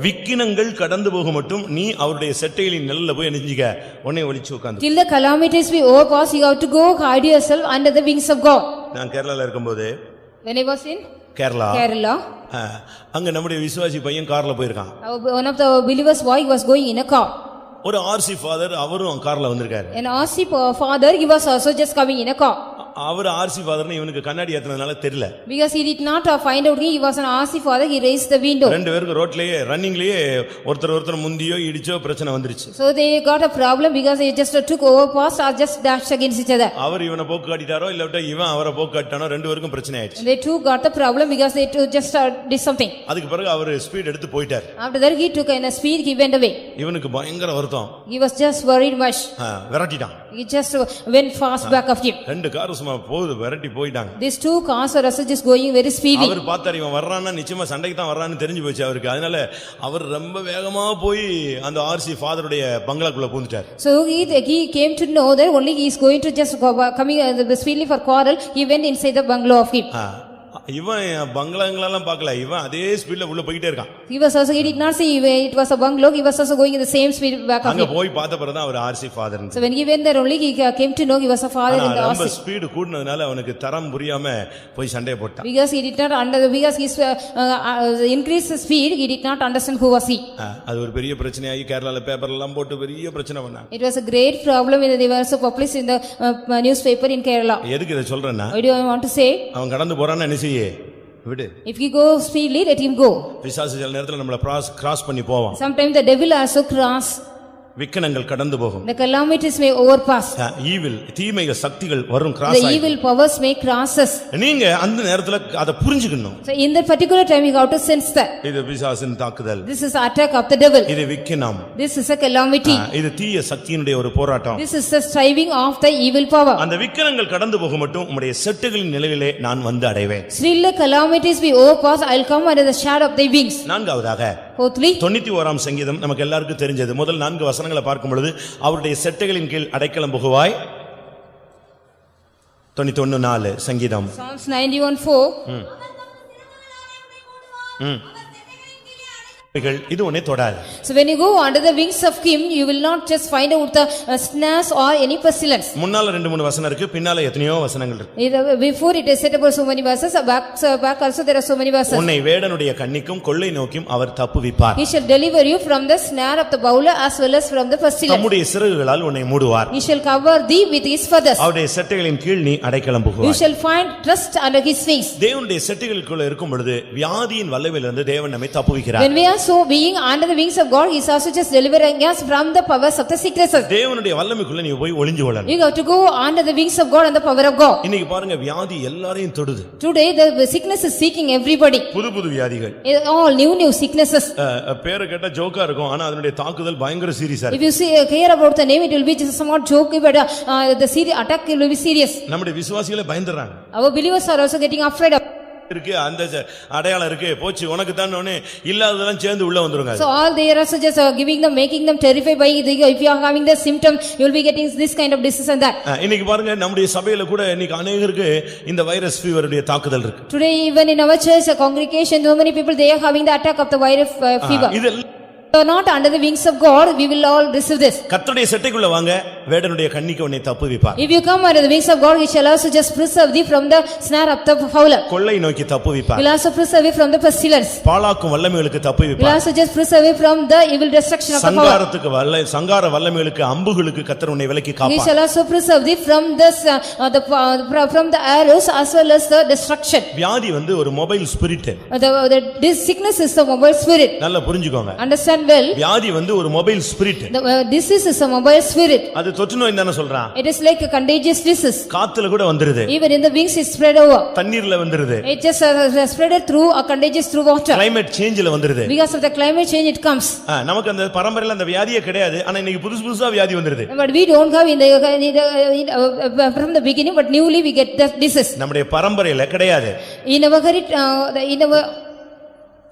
விக்கினங்கள் கடந்து போக மட்டும் நீ அவருடைய செட்டைகளின் நிழல்ல போய் நிஞ்சிக்க, உன்னை ஒளிச்சு உட்கார்ந்து. Till the calamities be overpass, you have to go hide yourself under the wings of God. நான் கேரளால இருக்கும்போது, when I was in Kerala, அங்க நம்முடைய விசுவாசி பையன் கார்ல போயிருக்கான். One of the believers boy was going in a car. ஒரு ஆர்சி ஃபாதர் அவரும் கார்ல வந்திருக்காரு. An RC father he was also just coming in a car. அவர் ஆர்சி ஃபாதர்னு இவனுக்கு கண்ணாடி ஏத்துனதுனால தெரியல. Because he did not find out he was an RC father, he raised the window. ரெண்டு பேருக்கு ரோட்லயே ரன்னிங்லயே ஒருத்தர் முந்தியோ இடிச்சோ பிரச்சனை வந்துருச்சு. So they got a problem because they just took overpass or just dashed against each other. அவர் இவனை போக்கு காட்டிட்டாரோ இல்ல இவன் அவரை போக்கு காட்டிட்டானோ, ரெண்டு பேருக்கும் பிரச்சனை ஆயிடுச்சு. They two got the problem because they two just did something. அதுக்கு பிறகு அவர் ஸ்பீட் எடுத்து போயிட்டார். After that he took in a speed, he went away. இவனுக்கு பயங்கர வருத்தம். He was just worried much. விரட்டிட்டான். He just went fast back of him. ரெண்டு கார் சும்மா போகுது, விரட்டி போயிட்டாங்க. These two cars are also just going very speedy. அவர் பார்த்தார் இவன் வர்றான்னா நிச்சயமா சண்டைக்கு தான் வர்றான்னு தெரிஞ்சு போச்சு அவருக்கு. அதனால அவர் ரொம்ப வேகமா போய் அந்த RC ஃபாதருடைய பங்களாக்குள்ள பூந்துட்டார். So he came to know that only he is going to just coming speedily for quarrel, he went inside the bungalow of him. இவன் பங்களாங்களெல்லாம் பார்க்கல, இவன் அதே ஸ்பீட்ல உள்ள போயிட்டே இருக்கான். He was also, he did not see it was a bungalow, he was also going in the same speed back of அங்க him. போய் பார்த்த பிறகுதான் அவர் RC father. So when he went there only, he came to know he was a father in the ரொம்ப RC. ஸ்பீடு கூடுனதுனால அவனுக்கு தரம் புரியாம போய் சண்டைய போட்டான். Because he did not because his increased speed, he did not understand who was he. அது ஒரு பெரிய பிரச்சனையாகி கேரளால பேப்பர்ல எல்லாம் போட்டு பெரிய பிரச்சனை பண்ணாங்க. It was a great problem when they were also published in the newspaper in Kerala. எதுக்கு இத சொல்றேன்னா, What do I want to say? அவன் கடந்து போறான்னு என்ன செய்ய விடு. If he go speedily, let him go. பிசாசு சில நேரத்துல நம்மள கிராஸ் பண்ணி போவான். Sometimes the devil also cross. விக்கனங்கள் கடந்து போகும். The calamities may overpass. Evil தீமைகள் சக்திகள் வரும் cross The evil powers may cross us. நீங்க அந்த நேரத்துல அத புரிஞ்சுக்கணும். So in that particular time you have to sense that இது பிசாசின் தாக்குதல். this is attack of the devil. இது விக்கினம். This is a calamity. இது தீய சக்தியினுடைய ஒரு போராட்டம். This is the striving of the evil power. அந்த விக்கினங்கள் கடந்து போக மட்டும் உம்முடைய செட்டுகளின் நிலையிலே நான் வந்து அடைவேன். Still the calamities we overpass, I'll come under the shadow of thy wings. நான்காவதாக Fourthly, 91ஆம் சங்கீதம் நமக்கு எல்லாருக்கும் தெரிஞ்சது. முதல் 4 வசனங்களை பார்க்கும் பொழுது அவருடைய செட்டைகளின் கீழ் அடைக்கலம் புகுவாய். 91:4 சங்கீதம். Psalms 91:4. இது ஒண்ணே தொடாது. So when you go under the wings of him, you will not just find out the snares or any pestilence. முன்னால 2-3 வசனம் இருக்கு, பின்னால எத்தனையோ வசனங்கள் இருக்கு. Before it is said about so many verses, back also there are so many verses. உன்னை வேடனுடைய கண்ணிக்கும் கொள்ளை நோக்கியும் அவர் தப்புவிப்பார். He shall deliver you from the snare of the bowler as well as from the pestilence. தம்முடைய சிறகுகளால் உன்னை மூடுவார். He shall cover thee with his feathers. அவருடைய செட்டைகளின் கீழ் நீ அடைக்கலம் You புகுவாய். shall find trust under his wings. தேவனுடைய செட்டைகளுக்குள்ள இருக்கும் பொழுது வியாதியின் வல்லமையிலிருந்து தேவன் நம்மை தப்புவிக்கிறார். When we are so being under the wings of God, he is also just delivering us from the powers of the sicknesses. தேவனுடைய வல்லமைக்குள்ள நீ போய் ஒளிஞ்சு கொள்ளணும். You have to go under the wings of God and the power of God. இன்னைக்கு பாருங்க, வியாதி எல்லாரையும் தொடுது. Today the sickness is seeking everybody. புது வியாதிகள். All new sicknesses. பேரு கேட்டா ஜோக்கா இருக்கும், ஆனா அதனுடைய தாக்குதல் பயங்கர சீரியஸா If இருக்கு. you see care about the name, it will be just somewhat joke, but the attack will be serious. நம்முடைய விசுவாசிகளே பயந்துறாங்க. Our believers are also getting afraid of. இருக்கு அந்த அடையாளம் இருக்கு, போச்சு உனக்கு தான் இல்லாததெல்லாம் சேர்ந்து உள்ள வந்துருங்க. So all they are also just giving them, making them terrified by if you are having the symptom, you will be getting this kind of disease and that. இன்னைக்கு பாருங்க, நம்முடைய சபையில கூட இன்னைக்கு அநேகருக்கு இந்த வைரஸ் ஃபீவருடைய தாக்குதல் இருக்கு. Today even in our church congregation, so many people they are having the attack of the virus fever. So not under the wings of God, we will all receive this. கர்த்தருடைய செட்டைக்குள்ள வாங்க, வேடனுடைய கண்ணிக்கு உன்னை தப்புவிப்பார். If you come under the wings of God, he shall also just preserve thee from the snare of the fowler. கொள்ளை நோக்கி தப்புவிப்பார். He will also preserve thee from the pestilence. பாழாக்கும் வல்லமைகளுக்கு He will தப்புவிப்பார். also just preserve thee from the evil destruction of the fowler. சங்கார வல்லமைகளுக்கு அம்புகளுக்கு கர்த்தர் உன்னை விலக்கி He Gabbar. shall also preserve thee from this from the arrows as well as the destruction. வியாதி ஒரு mobile spirit. This sickness is the mobile spirit. நல்லா புரிஞ்சுக்கோங்க. Understand well. வியாதி ஒரு mobile spirit. Disease is a mobile spirit. அது தொற்று நோய் தான சொல்றான். It is like a contagious disease. காத்துல கூட வந்துருது. Even in the wings it spread over. தண்ணீர்ல வந்துருது. It just spreaded through a contagious through water. Climate changeல வந்துருது. Because of the climate change it comes. நமக்கு அந்த பரம்பரையில அந்த வியாதியே கிடையாது, ஆனா இன்னைக்கு புதுசா வியாதி வந்துருது. But we don't have in the from the beginning, but newly we get the disease. நம்முடைய பரம்பரையில கிடையாது.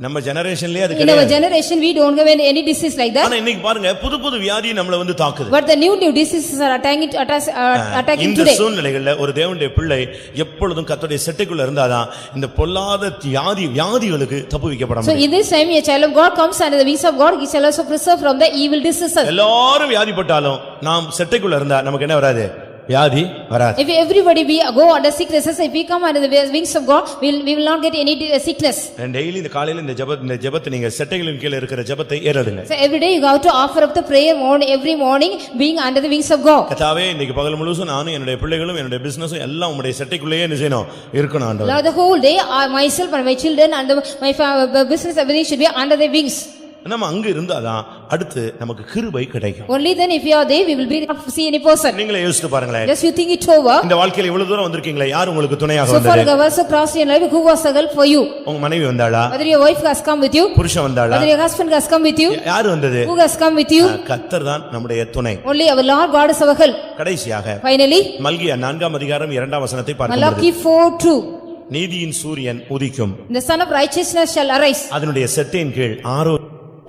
நம்ம ஜெனரேஷன்லயே அது கிடையாது. In our கிடையாது. generation we don't have any disease like that. ஆனா இன்னைக்கு பாருங்க, புது வியாதி நம்மள தாக்குது. But the new diseases are attacking இந்த today. சூழ்நிலைகள்ல ஒரு தேவனுடைய பிள்ளை எப்பொழுதும் கர்த்தருடைய செட்டைக்குள்ள இருந்தாதான் இந்த பொல்லாத வியாதிகளுக்கு தப்புவிக்கப்பட முடியும். So in this time a child of God comes under the wings of God, he shall also preserve from the evil diseases. எல்லாரும் வியாதிப்பட்டாலும் நாம் செட்டைக்குள்ள இருந்தா நமக்கு என்ன வராது? வியாதி வராது. If everybody we go under sicknesses, if we come under the wings of God, we will not get any sickness. And daily இந்த காலையில இந்த ஜெபத்தை நீங்க செட்டைகளின் கீழ இருக்கிற ஜெபத்தை ஏறெடுங்க. So every day you have to offer up the prayer every morning being under the wings of God. கர்த்தாவே, இன்னைக்கு பகல் முழுசும் நானும் என்னுடைய பிள்ளைகளும் என்னுடைய பிசினஸும் எல்லாம் உம்முடைய செட்டைக்குள்ளேயே நிசேனோம் இருக்கணும் ஆண்டவரே. Lord, the whole day myself and my children and my business everything should be under the wings. நம்ம அங்க இருந்தாதான் அடுத்து நமக்கு கிருபை கிடைக்கும். Only then if you are there we will be not see any person. நீங்களே யோசித்து பாருங்களே. Just you think it over. இந்த வாழ்க்கையில இவ்வளவு தூரம் வந்திருக்கீங்களே, யார் உங்களுக்கு துணையாக வந்தாரு? So வந்தாரு? far also crossed your life, who was a help for you? உங்க மனைவி வந்தாளா? Whether your wife has come with you? புருஷன் வந்தாளா? Whether your husband has come with you? யார் வந்தது? Who has come with you? கர்த்தர் தான் நம்முடைய துணை. Only our Lord God is our help. கடைசியாக Finally மல்கியா 4ஆம் அதிகாரம் 2ஆம் வசனத்தை பார்க்கிறோம். Malachi 4:2. நீதியின் சூரியன் உதிக்கும். The son of righteousness shall arise. அதனுடைய செட்டையின் கீழ் Aaron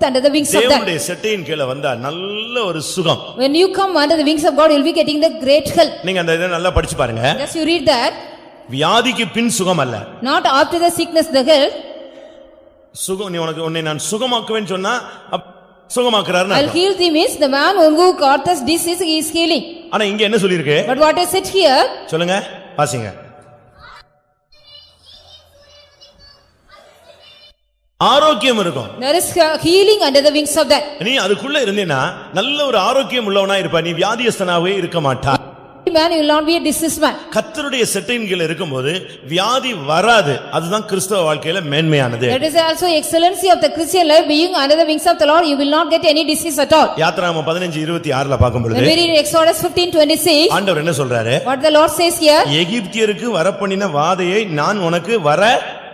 under the wings of that. தேவனுடைய செட்டையின் கீழ வந்தா நல்ல ஒரு சுகம். When you come under the wings of God, you will be getting the great help. நீங்க அந்த இத நல்லா படிச்சு பாருங்க. Just you read that. வியாதிக்கு பின் சுகம் அல்ல. Not after the sickness, the health. சுகம் நீ உன்னை நான் சுகமாக்குவேன்னு சொன்னா சுகமாக்குறாருன்னு I'll அர்த்தம். heal thee means the man who got this disease, he is healing. ஆனா இங்க என்ன சொல்லிருக்கு? But what is it here? சொல்லுங்க, வாசிங்க. ஆரோக்கியம் இருக்கும். There is healing under the wings of that. நீ அதுக்குள்ள இருந்தேனா நல்ல ஒரு ஆரோக்கியம் உள்ளவனா இருப்ப. நீ வியாதியஸ்தனாவே இருக்க மாட்டா. Man, you will not be a diseased man. கர்த்தருடைய செட்டையின் கீழ இருக்கும்போது வியாதி வராது. அதுதான் கிறிஸ்தவ வாழ்க்கையில மேன்மையானது. That is also excellency of the Christian life. Being under the wings of the Lord, you will not get any disease at all. யாத்திராகமம் 15:26ல பார்க்கும் பொழுது When we read Exodus 15:26, ஆண்டவர் என்ன சொல்றாரு? what the Lord says here, எகிப்தியருக்கு வரப்பண்ணின வாதையை நான் உனக்கு வர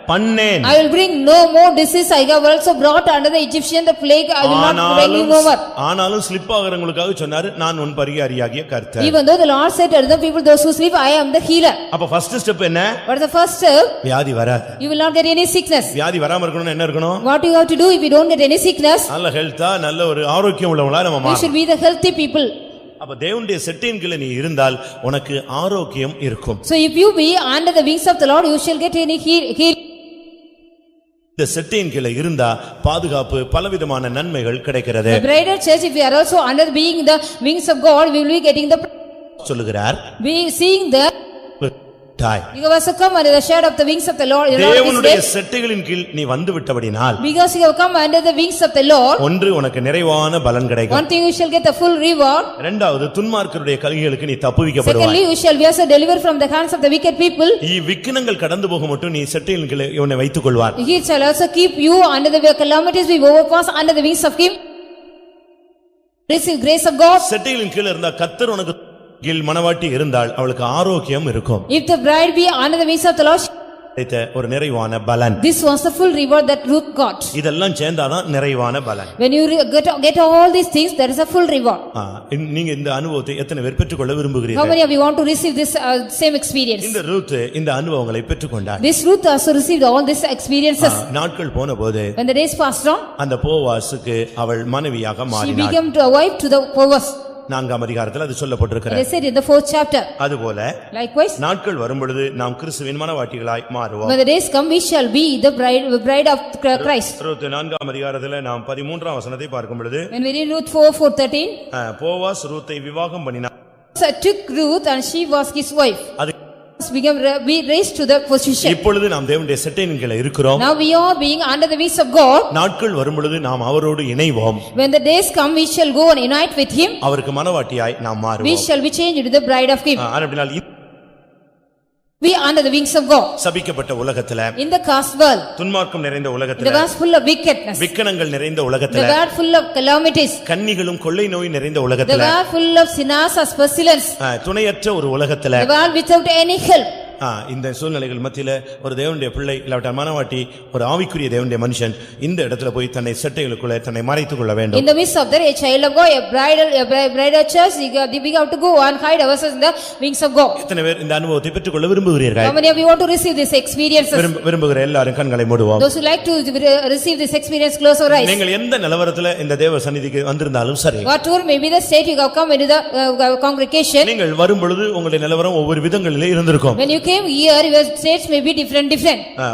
பண்ணேன். I will bring no more disease. I have also brought under the Egyptian the plague. I will not bring you over. ஆனாலும் ஸ்லிப் ஆகிறவங்களுக்காக சொன்னாரு, நான் உன் பரிகாரியாகிய கர்த்தர். Even though the Lord said to the people, those who sleep, I am the healer. அப்ப ஃபர்ஸ்ட் ஸ்டெப் என்ன? What is the first step? வியாதி வராது. You will not get any sickness. வியாதி வராம இருக்கணும்னா என்ன இருக்கணும்? What you have to do if you don't get any sickness? நல்ல ஹெல்த்தா, நல்ல ஒரு ஆரோக்கியம் உள்ளவங்களா நம்ம You மாறணும். should be the healthy people. அப்ப தேவனுடைய செட்டையின் கீழ நீ இருந்தால் உனக்கு ஆரோக்கியம் இருக்கும். So if you be under the wings of the Lord, you shall get any heal. இந்த செட்டையின் கீழ இருந்தா பாதுகாப்பு, பலவிதமான நன்மைகள் கிடைக்கிறது. The bridal church, if we are also under being the wings of God, we will be getting the சொல்லுகிறார். we seeing the தாய் you have also come under the shadow of the wings of the Lord. தேவனுடைய செட்டைகளின் கீழ் நீ வந்து விட்டபடினால், Because you have come under the wings of the Lord, ஒன்று உனக்கு நிறைவான பலன் கிடைக்கும். one thing you shall get the full reward. இரண்டாவது துன்மார்க்கருடைய கைகளுக்கு நீ தப்புவிக்கப்படுவாய். Secondly, you shall be also delivered from the hands of the wicked people. விக்கினங்கள் கடந்து போக மட்டும் நீ செட்டையின் கீழ் உன்னை வைத்துக் கொள்வார். He shall also keep you under the calamities we overpass under the wings of Him. Receive grace of God. செட்டைகளின் கீழ் இருந்தா கர்த்தர் உனக்கு கீழ் மனவாட்டி இருந்தால் அவளுக்கு ஆரோக்கியம் இருக்கும். If the bride be under the wings of the Lord, ஒரு நிறைவான பலன். this was the full reward that Ruth got. இதெல்லாம் சேர்ந்தாதான் நிறைவான பலன். When you get all these things, there is a full reward. நீங்க இந்த அனுபவத்தை எத்தனை பேர் பெற்றுக்கொள்ள How விரும்புகிறீர்கள்? many of you want to receive this same experience? இந்த ரூத் இந்த அனுபவங்களை பெற்றுக்கொண்டார். This Ruth also received all these experiences. நாட்கள் போன போது When the days passed on, அந்த போவாசுக்கு அவள் மனைவியாக she மாறினாள். became a wife to the Boaz. 4ஆம் அதிகாரத்தில் அது சொல்லப்பட்டிருக்கிறது. They said in the 4th chapter. அதுபோல Likewise, நாட்கள் வரும்பொழுது நாம் கிறிஸ்துவின் மனவாட்டிகளாய் மாறுவோம். when the days come, we shall be the bride of Christ. Ruth 4ஆம் அதிகாரத்தில் நாம் 13ஆம் வசனத்தை பார்க்கும் பொழுது, When we read Ruth 4:13, Boaz ரூத்தை விவாகம் பண்ணினார். so took Ruth and she was his wife. அது Became be raised to the position. இப்பொழுது நாம் தேவனுடைய செட்டையின் கீழ் இருக்கிறோம். Now we are being under the wings of God. நாட்கள் வரும்பொழுது நாம் அவரோடு இணைவோம். When the days come, we shall go and unite with Him. அவருக்கு மனவாட்டியாய் நாம் We மாறுவோம். shall be changed into the bride of Him. அப்படினால் We are under the wings of God. சபிக்கப்பட்ட உலகத்துல, In the cursed world, துன்மார்க்கம் நிறைந்த the உலகத்துல, world full of wickedness, விக்கனங்கள் நிறைந்த the உலகத்துல, world full of calamities, கன்னிகளும் கொள்ளை நோய் நிறைந்த the உலகத்துல, world full of sinners as pestilence, துணையற்ற ஒரு உலகத்துல, the world without any help. இந்த சூழ்நிலைகள் மத்தியில ஒரு தேவனுடைய பிள்ளை இல்லாவிட்ட மனவாட்டி, ஒரு ஆவிக்குரிய தேவனுடைய மனுஷன் இந்த இடத்துல போய் தன்னை செட்டைகளுக்குள்ள தன்னை மறைத்துக் கொள்ள வேண்டும். In the midst of that, a child of God, a bridal church, we have to go and hide ourselves in the wings of God. எத்தனை பேர் இந்த அனுபவத்தை பெற்றுக்கொள்ள விரும்புகிறீர்கள்? How many of you want to receive this experiences? விரும்புகிற எல்லாரும் கண்களை மூடுவோம். Those who like to receive this experience, close your eyes. நீங்கள் எந்த நிலவரத்துல இந்த தேவ சந்நிதிக்கு வந்திருந்தாலும் சரி, Whatever may be the state you have come into the congregation, நீங்கள் வரும் பொழுது உங்களுடைய நிலவரம் ஒவ்வொரு விதங்களிலே இருந்திருக்கும். when you came here, your states may be different.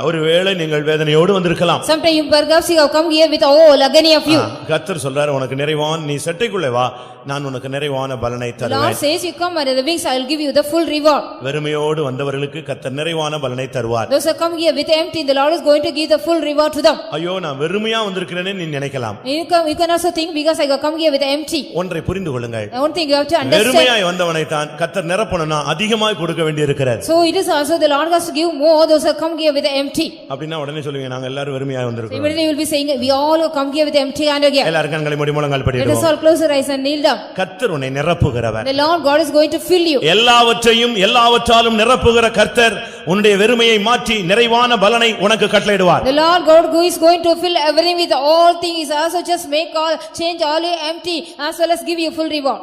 ஒருவேளை நீங்கள் வேதனையோடு வந்திருக்கலாம். Sometimes you perhaps you have come here with all agony of you. கர்த்தர் சொல்றாரு, உனக்கு நிறைவான, நீ செட்டைக்குள்ளே வா, நான் உனக்கு நிறைவான பலனை Lord தருவேன். says, you come under the wings, I will give you the full reward. வெறுமையோடு வந்தவர்களுக்கு கர்த்தர் நிறைவான பலனை தருவார். Those who come here with empty, the Lord is going to give the full reward to them. ஐயோ, நான் வெறுமையா வந்திருக்கிறேனே நீ நினைக்கலாம். You can also think, because I have come here with empty. ஒன்றை புரிந்து கொள்ளுங்கள். One thing you have to understand. வெறுமையாய் வந்தவனை தான் கர்த்தர் நிரப்பணும்னா அதிகமாய் கொடுக்க வேண்டியிருக்கிறது. So it is also the Lord has to give more those who come here with empty. அப்படினா உடனே சொல்லுவீங்க, நாங்க எல்லாரும் வெறுமையாய் வந்திருக்கோம். Immediately you will be saying, we all who come here with empty handed here. எல்லாரும் கண்களை மூடி முழங்கால் Let us படிடுவோம். all close our eyes and kneel down. கர்த்தர் உன்னை நிரப்புகிறவர். The Lord God is going to fill you. எல்லாவற்றையும் எல்லாவற்றாலும் நிரப்புகிற கர்த்தர் உன்னுடைய வெறுமையை மாற்றி நிறைவான பலனை உனக்கு கட்டளையிடுவார். The Lord God who is going to fill everything with all things, also just make all, change all your empty, as well as give you full reward.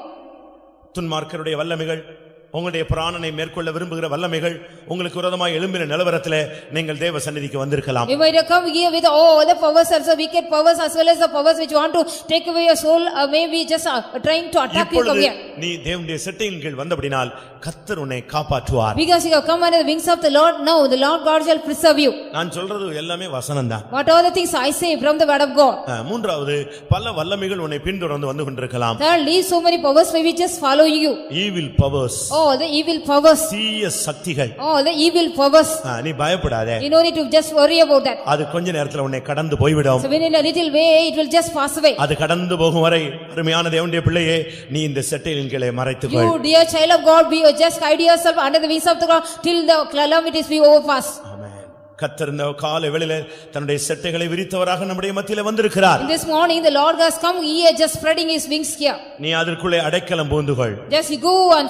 துன்மார்க்கருடைய வல்லமைகள் உங்களுடைய பிராணனை மேற்கொள்ள விரும்புகிற வல்லமைகள் உங்களுக்கு விரோதமாய் எழும்பின நிலவரத்திலே நீங்கள் தேவ சந்நிதிக்கு வந்திருக்கலாம். You might have come here with all the powers, also wicked powers, as well as the powers which want to take away your soul, maybe just trying to attack you from here. நீ தேவனுடைய செட்டையின் கீழ் வந்தபடினால் கர்த்தர் உன்னை காப்பாற்றுவார். Because you have come under the wings of the Lord, now the Lord God shall preserve you. நான் சொல்றது எல்லாமே வசனம்தான். What are the things I say from the word of God? மூன்றாவது, பல வல்லமைகள் உன்னை பின்தொடர்ந்து வந்து கொண்டிருக்கலாம். Thirdly, so many powers may be just following you. Evil powers. Oh, the evil powers. தீய சக்திகள். Oh, the evil powers. நீ பயப்படாதே. You don't need to just worry about that. அது கொஞ்ச நேரத்துல உன்னை கடந்து போய்விடும். So within a little way it will just pass away. அது கடந்து போகும் வரை அருமையான தேவனுடைய பிள்ளையே, நீ இந்த செட்டையின் கீழே மறைத்துக்கொள். You dear child of God, be just hide yourself under the wings of the God till the calamities be overpass. கர்த்தர் இந்த காலை வேளையிலே தன்னுடைய செட்டைகளை விரித்தவராக நம்முடைய மத்தியிலே வந்திருக்கிறார். This morning the Lord has come here just spreading his wings here. நீ அதற்குள்ளே அடைக்கலம் புகுந்துகொள். Just you go and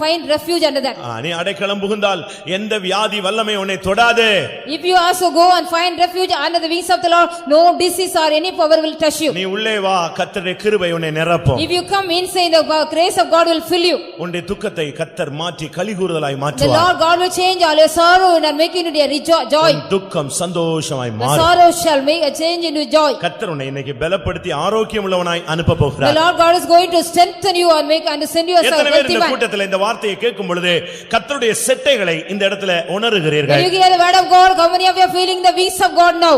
find refuge under that. நீ அடைக்கலம் புகுந்தால் எந்த வியாதி வல்லமை உன்னை தொடாதே. If you also go and find refuge under the wings of the Lord, no disease or any power will touch you. நீ உள்ளே வா, கர்த்தருடைய கிருபை உன்னை நிரப்பும். If you come inside, the grace of God will fill you. உன்னுடைய துக்கத்தை கர்த்தர் மாற்றி கலிகூறுதலாய் The மாற்றுவார். Lord God will change all your sorrow and make it into a joy. துக்கம் சந்தோஷமாய் The மாறும். sorrow shall make a change into joy. கர்த்தர் உன்னை இன்னைக்கு பலப்படுத்தி ஆரோக்கியம் உள்ளவனாய் அனுப்ப போகிறார். The Lord God is going to strengthen you and send you a எத்தனை பேர் healthy இந்த man. கூட்டத்தில் இந்த வார்த்தையை கேட்கும் பொழுது கர்த்தருடைய செட்டைகளை இந்த இடத்துல உணர்கிறீர்கள்? When you hear the word of God, how many of you are feeling the wings of God now?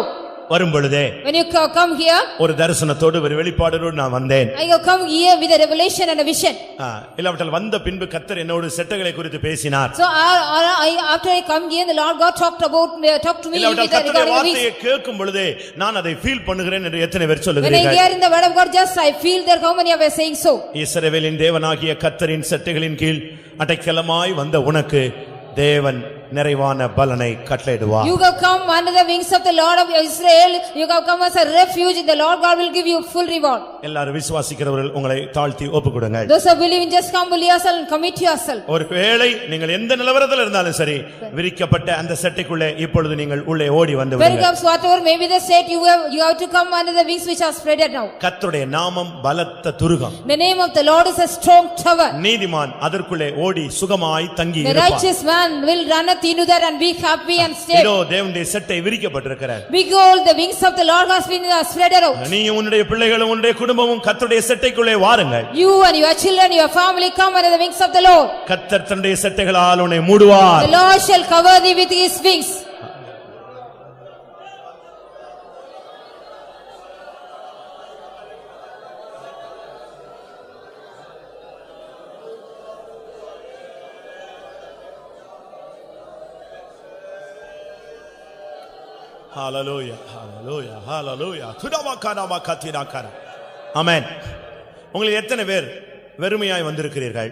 வரும் பொழுதே When you come here, ஒரு தரிசனத்தோடு ஒரு வெளிப்பாடோடு நான் வந்தேன். I have come here with a revelation and a vision. இல்லாவிட்டால் வந்த பின்பு கர்த்தர் என்னோடு செட்டைகளை குறித்து பேசினார். So after I come here, the Lord God talked to me with இல்லாவிட்டால் regarding கர்த்தருடைய the வார்த்தையை wings. கேட்கும் பொழுது நான் அதை ஃபீல் பண்ணுகிறேன் என்று எத்தனை பேர் When I சொல்லுகிறீர்கள்? hear in the word of God, just I feel that how many of you are saying so? இஸ்ரவேலின் தேவனாகிய கர்த்தரின் செட்டைகளின் கீழ் அடைக்கலமாய் வந்த உனக்கு தேவன் நிறைவான பலனை கட்டளையிடுவார். You have come under the wings of the Lord of Israel. You have come as a refuge. The Lord God will give you full reward. எல்லாரும் விசுவாசிக்கிறவர்கள் உங்களை தாழ்த்தி ஒப்புக்கொடுங்க. Those who believe, just humble yourself and commit yourself. ஒருவேளை நீங்கள் எந்த நிலவரத்தில் இருந்தாலும் சரி, விரிக்கப்பட்ட அந்த செட்டைக்குள்ளே இப்பொழுது நீங்கள் உள்ளே ஓடி வந்து When it விடுங்கள். comes whatever may be the state, you have to come under the wings which are spreaded now. கர்த்தருடைய நாமம் பலத்த Thurugam. The name of the Lord is a strong tower. நீதிமான் அதற்குள்ளே ஓடி சுகமாய் தங்கி The இருப்பான். righteous man will run into that and be happy and stay. இதோ தேவனுடைய செட்டை விரிக்கப்பட்டிருக்கிறது. Behold, the wings of the Lord has been spread out. நீயும் உன்னுடைய பிள்ளைகளும் உன்னுடைய குடும்பமும் கர்த்தருடைய செட்டைக்குள்ளே வாருங்கள். You and your children, your family come under the wings of the Lord. கர்த்தர் தன்னுடைய செட்டைகளால் உன்னை மூடுவார். The Lord shall cover thee with his wings. Hallelujah, hallelujah, hallelujah. துடவகானவ கத்தினாக்கர. ஆமென். உங்களில் எத்தனை பேர் வெறுமையாய் வந்திருக்கிறீர்கள்?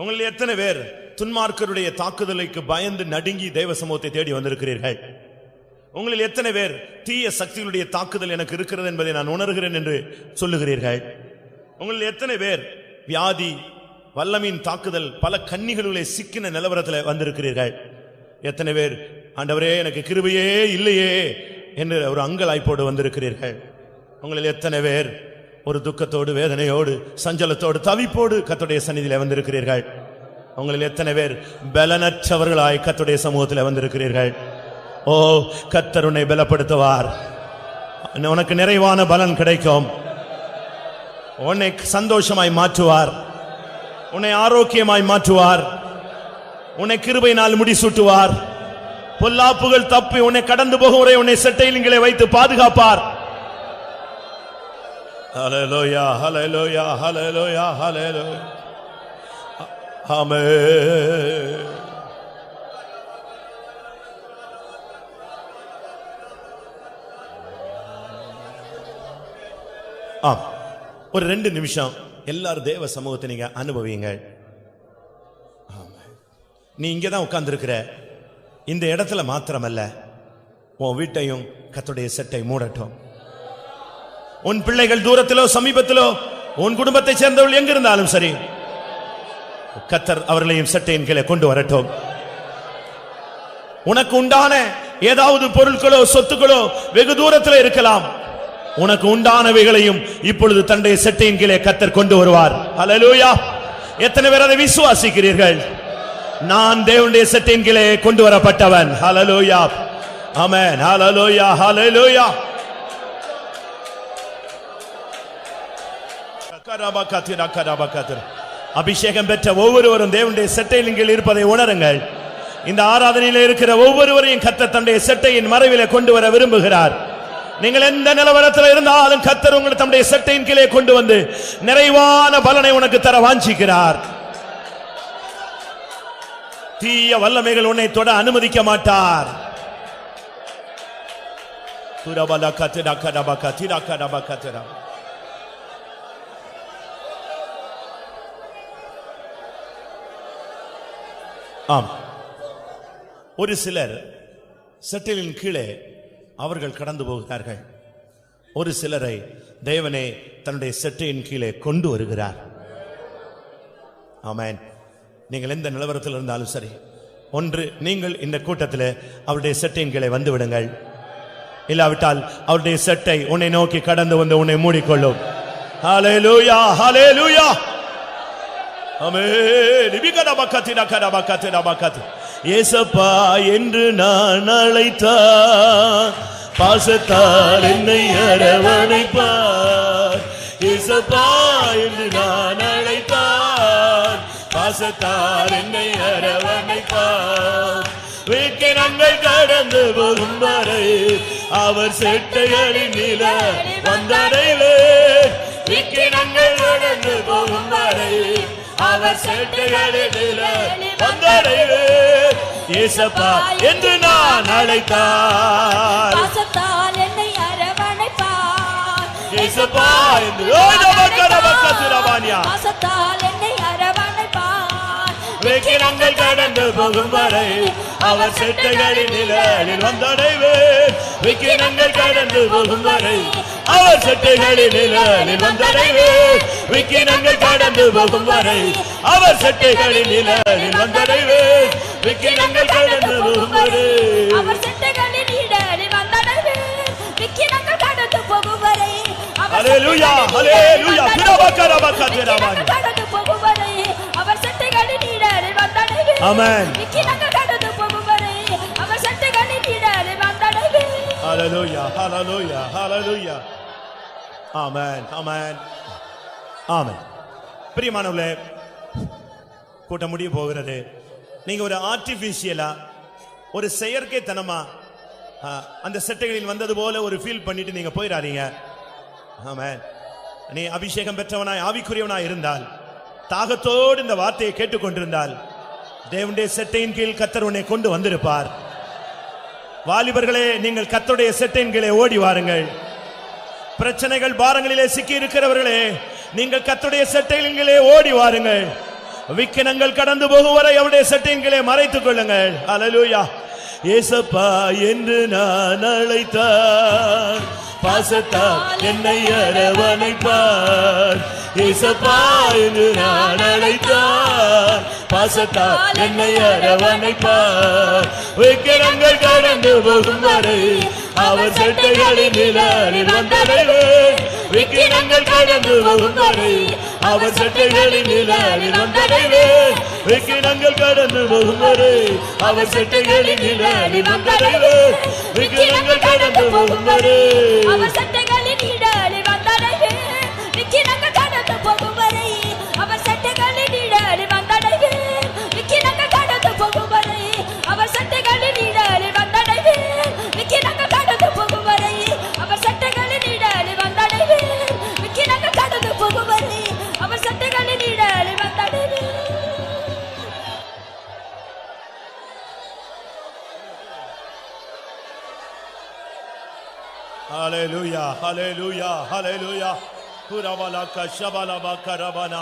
உங்களில் எத்தனை பேர் துன்மார்க்கருடைய தாக்குதலுக்கு பயந்து நடுங்கி தேவ சமூகத்தை தேடி வந்திருக்கிறீர்கள்? உங்களில் எத்தனை பேர் தீய சக்திகளுடைய தாக்குதல் எனக்கு இருக்கிறது என்பதை நான் உணர்கிறேன் என்று சொல்லுகிறீர்கள்? உங்களில் எத்தனை பேர் வியாதி வல்லமையின் தாக்குதல் பல கன்னிகளுடைய சிக்கின நிலவரத்தில் வந்திருக்கிறீர்கள்? எத்தனை பேர் ஆண்டவரே எனக்கு கிருபையே இல்லையே என்று ஒரு அங்கலாய்ப்போடு வந்திருக்கிறீர்கள்? உங்களில் எத்தனை பேர் ஒரு துக்கத்தோடு வேதனையோடு சஞ்சலத்தோடு தவிப்போடு கர்த்தருடைய சந்நிதியிலே வந்திருக்கிறீர்கள்? உங்களில் எத்தனை பேர் பலனற்றவர்களாய் கர்த்தருடைய சமூகத்தில் வந்திருக்கிறீர்கள்? ஓ, கர்த்தர் உன்னை பலப்படுத்துவார். உனக்கு நிறைவான பலன் கிடைக்கும். உன்னை சந்தோஷமாய் மாற்றுவார். உன்னை ஆரோக்கியமாய் மாற்றுவார். உன்னை கிருபையினால் முடிசூட்டுவார். பொல்லாப்புகள் தப்பி உன்னை கடந்து போகும் வரை உன்னை செட்டையிலே வைத்து பாதுகாப்பார். ஹல்லேலூயா, ஹல்லேலூயா, ஹல்லேலூயா, ஹல்லேலூயா. ஆமென். ஒரு 2 நிமிஷம் எல்லாரும் தேவ சமூகத்தை நீங்க அனுபவிங்க. நீ இங்கதான் உட்கார்ந்து இருக்கிற இந்த இடத்துல மாத்திரமல்ல, உன் வீட்டையும் கர்த்தருடைய செட்டை மூடட்டும். உன் பிள்ளைகள் தூரத்திலோ சமீபத்திலோ உன் குடும்பத்தை சேர்ந்தவர்கள் எங்க இருந்தாலும் சரி, கர்த்தர் அவர்களையும் செட்டையின் கீழே கொண்டு வரட்டும். உனக்கு உண்டான ஏதாவது பொருட்களோ சொத்துக்களோ வெகு தூரத்தில் இருக்கலாம். உனக்கு உண்டானவைகளையும் இப்பொழுது தன்னுடைய செட்டையின் கீழே கர்த்தர் கொண்டு வருவார். ஹல்லேலூயா. எத்தனை பேர் அதை விசுவாசிக்கிறீர்கள்? நான் தேவனுடைய சட்டையின் கீழே கொண்டு வரப்பட்டவன். ஹல்லேலூயா, ஆமென், ஹல்லேலூயா, ஹல்லேலூயா. அபிஷேகம் பெற்ற ஒவ்வொருவரும் தேவனுடைய சட்டையின் கீழ் இருப்பதை உணருங்கள். இந்த ஆராதனையில் இருக்கிற ஒவ்வொருவரையும் கர்த்தர் தம்முடைய சட்டையின் மறைவிலே கொண்டு வர விரும்புகிறார். நீங்கள் எந்த நிலவரத்தில் இருந்தாலும் கர்த்தர் உங்களை தம்முடைய சட்டையின் கீழே கொண்டு வந்து நிறைவான பலனை உனக்கு தர வாஞ்சிக்கிறார். தீய வல்லமைகள் உன்னை தொட அனுமதிக்க மாட்டார். ஆம், ஒரு சிலர் சட்டிலின் கீழே அவர்கள் கடந்து போகிறார்கள். ஒரு சிலரை தேவனே தன்னுடைய சட்டையின் கீழே கொண்டு வருகிறார். ஆமென். நீங்கள் எந்த நிலவரத்தில் இருந்தாலும் சரி, ஒன்று நீங்கள் இந்த கூட்டத்தில் அவருடைய சட்டையின் கீழே வந்து விடுங்கள். இல்லாவிட்டால் அவருடைய சட்டை உன்னை நோக்கி கடந்து வந்து உன்னை மூடிக்கொள்ளும். ஹல்லேலூயா, ஹல்லேலூயா, ஆமென். ஏசப்பா என்று நான் அழைத்தார், பாசத்தால் என்னை அரவணைப்பார். ஏசப்பா என்று நான் அழைத்தார், பாசத்தால் என்னை அரவணைப்பார். விக்கிரங்கள் கடந்து போகும் வரை அவர் செட்டைகளின் நிழல் வந்தடைவேன். விக்கிரங்கள் கடந்து போகும் வரை அவர் செட்டைகளின் நிழல் வந்தடைவேன். ஏசப்பா என்று நான் அழைத்தார், பாசத்தால் என்னை அரவணைப்பார். ஏசப்பா என்று பாசத்தால் என்னை அரவணைப்பார். விக்கிரங்கள் கடந்து போகும் வரை அவர் செட்டைகளின் நிழலில் வந்தடைவேன். விக்கிரங்கள் கடந்து போகும் வரை அவர் செட்டைகளின் நிழலில் வந்தடைவேன். விக்கிரங்கள் கடந்து போகும் வரை அவர் செட்டைகளின் நிழலில் வந்தடைவேன். விக்கிரங்கள் கடந்து போகும் வரை அவர் செட்டைகளின் நிழலில் வந்தடைவேன். விக்கிரங்கள் கடந்து போகும் வரை ஹல்லேலூயா, ஹல்லேலூயா. கடந்து போகும் வரை அவர் செட்டைகளின் நிழலில் வந்தடைவேன். ஆமென். விக்கிரங்கள் கடந்து போகும் வரை அவர் செட்டைகளின் நிழலில் வந்தடைவேன். ஹல்லேலூயா, ஹல்லேலூயா, ஹல்லேலூயா. ஆமென், ஆமென், ஆமென். பிரியமானவர்களே, கூட்டம் முடிய போகிறது. நீங்க ஒரு ஆர்டிபிஷியலா, ஒரு செயற்கைத்தனமா அந்த செட்டைகளில் வந்தது போல ஒரு ஃபீல் பண்ணிட்டு நீங்க போயிடாதீங்க. ஆமென். நீ அபிஷேகம் பெற்றவனாய் ஆவிக்குரியவனாய் இருந்தால், தாகத்தோடு இந்த வார்த்தையை கேட்டுக்கொண்டிருந்தால், தேவனுடைய செட்டையின் கீழ் கர்த்தர் உன்னை கொண்டு வந்திருப்பார். வாலிபர்களே, நீங்கள் கர்த்தருடைய செட்டையின் கீழே ஓடி வாருங்கள். பிரச்சனைகள் பாரங்களிலே சிக்கி இருக்கிறவர்களே, நீங்கள் கர்த்தருடைய செட்டையின் கீழே ஓடி வாருங்கள். விக்கினங்கள் கடந்து போகும் வரை அவருடைய செட்டையின் கீழே மறைத்துக் கொள்ளுங்கள். ஹல்லேலூயா. ஏசப்பா என்று நான் அழைத்தார், பாசத்தால் என்னை அரவணைப்பார். ஏசப்பா என்று நான் அழைத்தார், பாசத்தால் என்னை அரவணைப்பார். விக்கிரங்கள் கடந்து போகும் வரை அவர் செட்டைகளின் நிழலில் வந்தடைவேன். விக்கிரங்கள் கடந்து போகும் வரை அவர் செட்டைகளின் நிழலில் வந்தடைவேன். விக்கிரங்கள் கடந்து போகும் வரை அவர் செட்டைகளின் நிழலில் வந்தடைவேன். விக்கிரங்கள் கடந்து போகும் வரை அவர் செட்டைகளின் நிழலில் வந்தடைவேன். விக்கிரங்கள் கடந்து போகும் வரை அவர் செட்டைகளின் நிழலில் வந்தடைவேன். விக்கிரங்கள் கடந்து போகும் வரை அவர் செட்டைகளின் நிழலில் வந்தடைவேன். விக்கிரங்கள் கடந்து போகும் வரை அவர் செட்டைகளின் நிழலில் வந்தடைவேன். விக்கிரங்கள் கடந்து போகும் வரை அவர் செட்டைகளின் நிழலில் வந்தடைவேன். ஹல்லேலூயா, ஹல்லேலூயா, ஹல்லேலூயா. குரவலக ஷபலபக ரபனா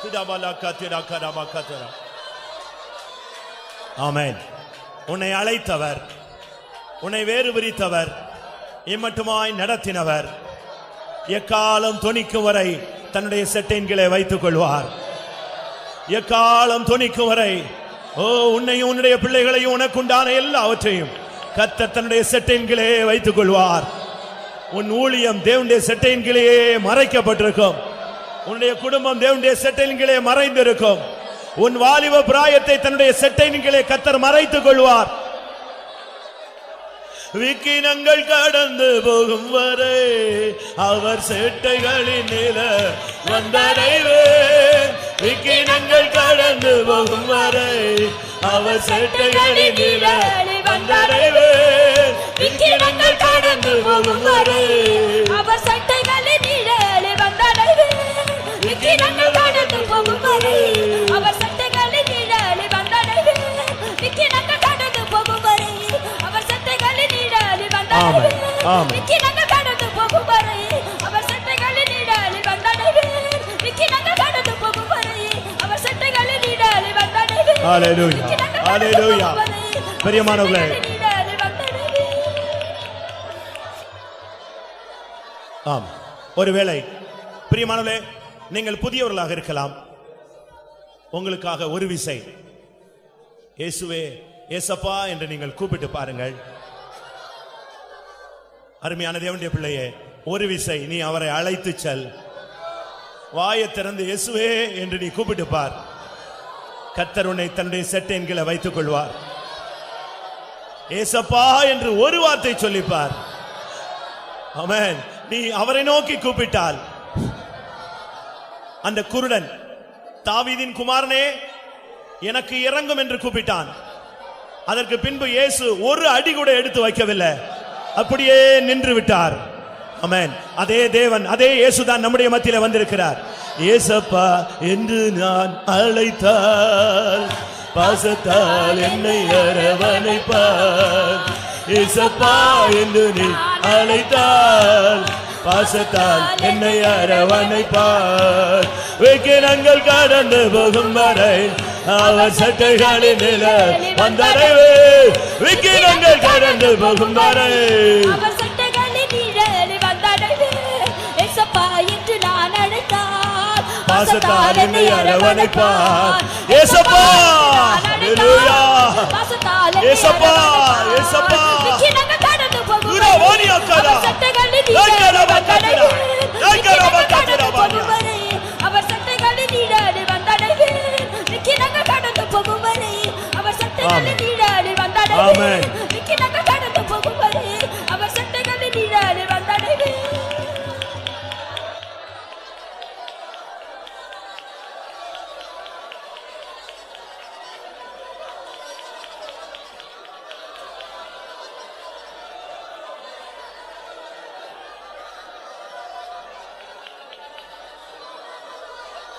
திடவலக திடகரபகதர. ஆமென். உன்னை அழைத்தவர், உன்னை வேறு பிரித்தவர், இம்மட்டுமாய் நடத்தினவர், எக்காலம் தொனிக்கும் வரை தன்னுடைய செட்டையின் கீழே வைத்துக் கொள்வார். எக்காலம் தொனிக்கும் வரை உன்னையும் உன்னுடைய பிள்ளைகளையும் உனக்குண்டான எல்லாவற்றையும் கர்த்தர் தன்னுடைய செட்டையின் கீழே வைத்துக் கொள்வார். உன் ஊழியம் தேவனுடைய செட்டையின் கீழே மறைக்கப்பட்டிருக்கும். உன்னுடைய குடும்பம் தேவனுடைய செட்டையின் கீழே மறைந்திருக்கும். உன் வாலிப பிராயத்தை தன்னுடைய செட்டையின் கீழே கர்த்தர் மறைத்துக் கொள்வார். விக்கினங்கள் கடந்து போகும் வரை அவர் செட்டைகளின் நில வந்தடைவேன். விக்கினங்கள் கடந்து போகும் வரை அவர் செட்டைகளின் நில வந்தடைவேன். விக்கினங்கள் கடந்து போகும் வரை அவர் சட்டைகளின் நிழலே வந்தடைவேன். விக்கினங்கள் கடந்து போகும் வரை அவர் சட்டைகளின் நிழலே வந்தடைவேன். விக்கினங்கள் கடந்து போகும் வரை அவர் சட்டைகளின் நிழலே வந்தடைவேன். விக்கினங்கள் கடந்து போகும் வரை அவர் சட்டைகளின் நிழலே வந்தடைவேன். விக்கினங்கள் கடந்து போகும் வரை அவர் சட்டைகளின் நிழலே வந்தடைவேன். ஹல்லேலூயா, ஹல்லேலூயா. பிரியமானவர்களே, ஆம், ஒருவேளை பிரியமானவர்களே நீங்கள் புதியவர்களாக இருக்கலாம். உங்களுக்காக ஒரு விசை இயேசுவே ஏசப்பா என்று நீங்கள் கூப்பிட்டு பாருங்கள். அருமையான தேவனுடைய பிள்ளையே, ஒரு விசை நீ அவரை அழைத்து செல். வாயை திறந்து இயேசுவே என்று நீ கூப்பிட்டு பார். கர்த்தர் உன்னை தன்னுடைய செட்டையின் கீழே வைத்துக் கொள்வார். ஏசப்பா என்று ஒரு வார்த்தை சொல்லிப்பார். ஆமென். நீ அவரை நோக்கி கூப்பிட்டால், அந்த குருடன் தாவீதின் குமாரனே எனக்கு இறங்கும் என்று கூப்பிட்டான். அதற்கு பின்பு இயேசு ஒரு அடி கூட எடுத்து வைக்கவில்லை, அப்படியே நின்று விட்டார். ஆமென். அதே தேவன், அதே இயேசுதான் நம்முடைய மத்தியில வந்திருக்கிறார். ஏசப்பா என்று நான் அழைத்தால் பாசத்தால் என்னை அரவணைப்பார். ஏசப்பா என்று நீ அழைத்தால் பாசத்தால் என்னை அரவணைப்பார். விக்கினங்கள் கடந்து போகும் வரை அவர் சட்டைகளின் நிழல் வந்தடைவேன். விக்கினங்கள் கடந்து போகும் வரை அவர் சட்டைகளின் நிழலே வந்தடைவேன். ஏசப்பா என்று நான் அழைத்தால் பாசத்தால் என்னை அரவணைப்பார். ஏசப்பா, ஹல்லேலூயா. ஏசப்பா, ஏசப்பா. விக்கினங்கள் கடந்து போகும் குரா வாணியா கரா. அவர் சட்டைகளின் நிழலே வந்தடைவேன். விக்கினங்கள் கடந்து போகும் வரை அவர் சட்டைகளின் நிழலே வந்தடைவேன். விக்கினங்கள் கடந்து போகும் வரை அவர் சட்டைகளின் நிழலே வந்தடைவேன். விக்கினங்கள் கடந்து போகும் வரை அவர் சட்டைகளின் நிழலே வந்தடைவேன்.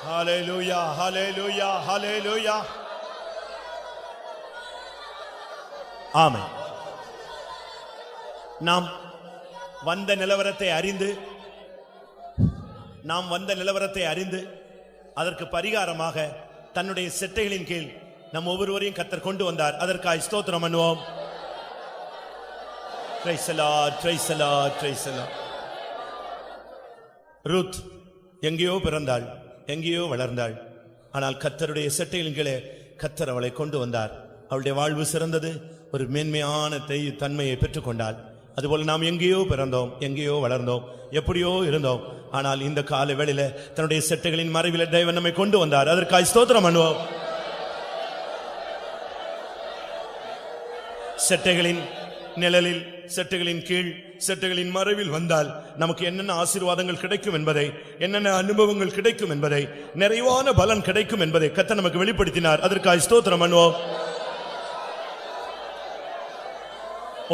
ஹல்லேலூயா, ஹல்லேலூயா, ஹல்லேலூயா. ஆமென். நாம் வந்த நிலவரத்தை அறிந்து அதற்கு பரிகாரமாக தன்னுடைய செட்டைகளின் கீழ் நம் ஒவ்வொருவரையும் கர்த்தர் கொண்டு வந்தார். அதற்காக ஸ்தோத்திரம் பண்ணுவோம். Praise the Lord, praise the Lord, praise the Lord. Ruth எங்கேயோ பிறந்தாள், எங்கேயோ வளர்ந்தாள். ஆனால் கர்த்தருடைய செட்டைகளின் கீழே கர்த்தர் அவளை கொண்டு வந்தார். அவளுடைய வாழ்வு சிறந்தது, ஒரு மேன்மையான தன்மையை பெற்றுக்கொண்டாள். அதுபோல நாம் எங்கேயோ பிறந்தோம், எங்கேயோ வளர்ந்தோம், எப்படியோ இருந்தோம். ஆனால் இந்த கால வேளையில தன்னுடைய செட்டைகளின் மறைவில் தேவன் நம்மை கொண்டு வந்தார். அதற்காக ஸ்தோத்திரம் பண்ணுவோம். செட்டைகளின் நிழலில், செட்டைகளின் கீழ், செட்டைகளின் மறைவில் வந்தால் நமக்கு என்னென்ன ஆசீர்வாதங்கள் கிடைக்கும் என்பதை, என்னென்ன அனுபவங்கள் கிடைக்கும் என்பதை, நிறைவான பலன் கிடைக்கும் என்பதை கர்த்தர் நமக்கு வெளிப்படுத்தினார். அதற்காக ஸ்தோத்திரம் பண்ணுவோம்.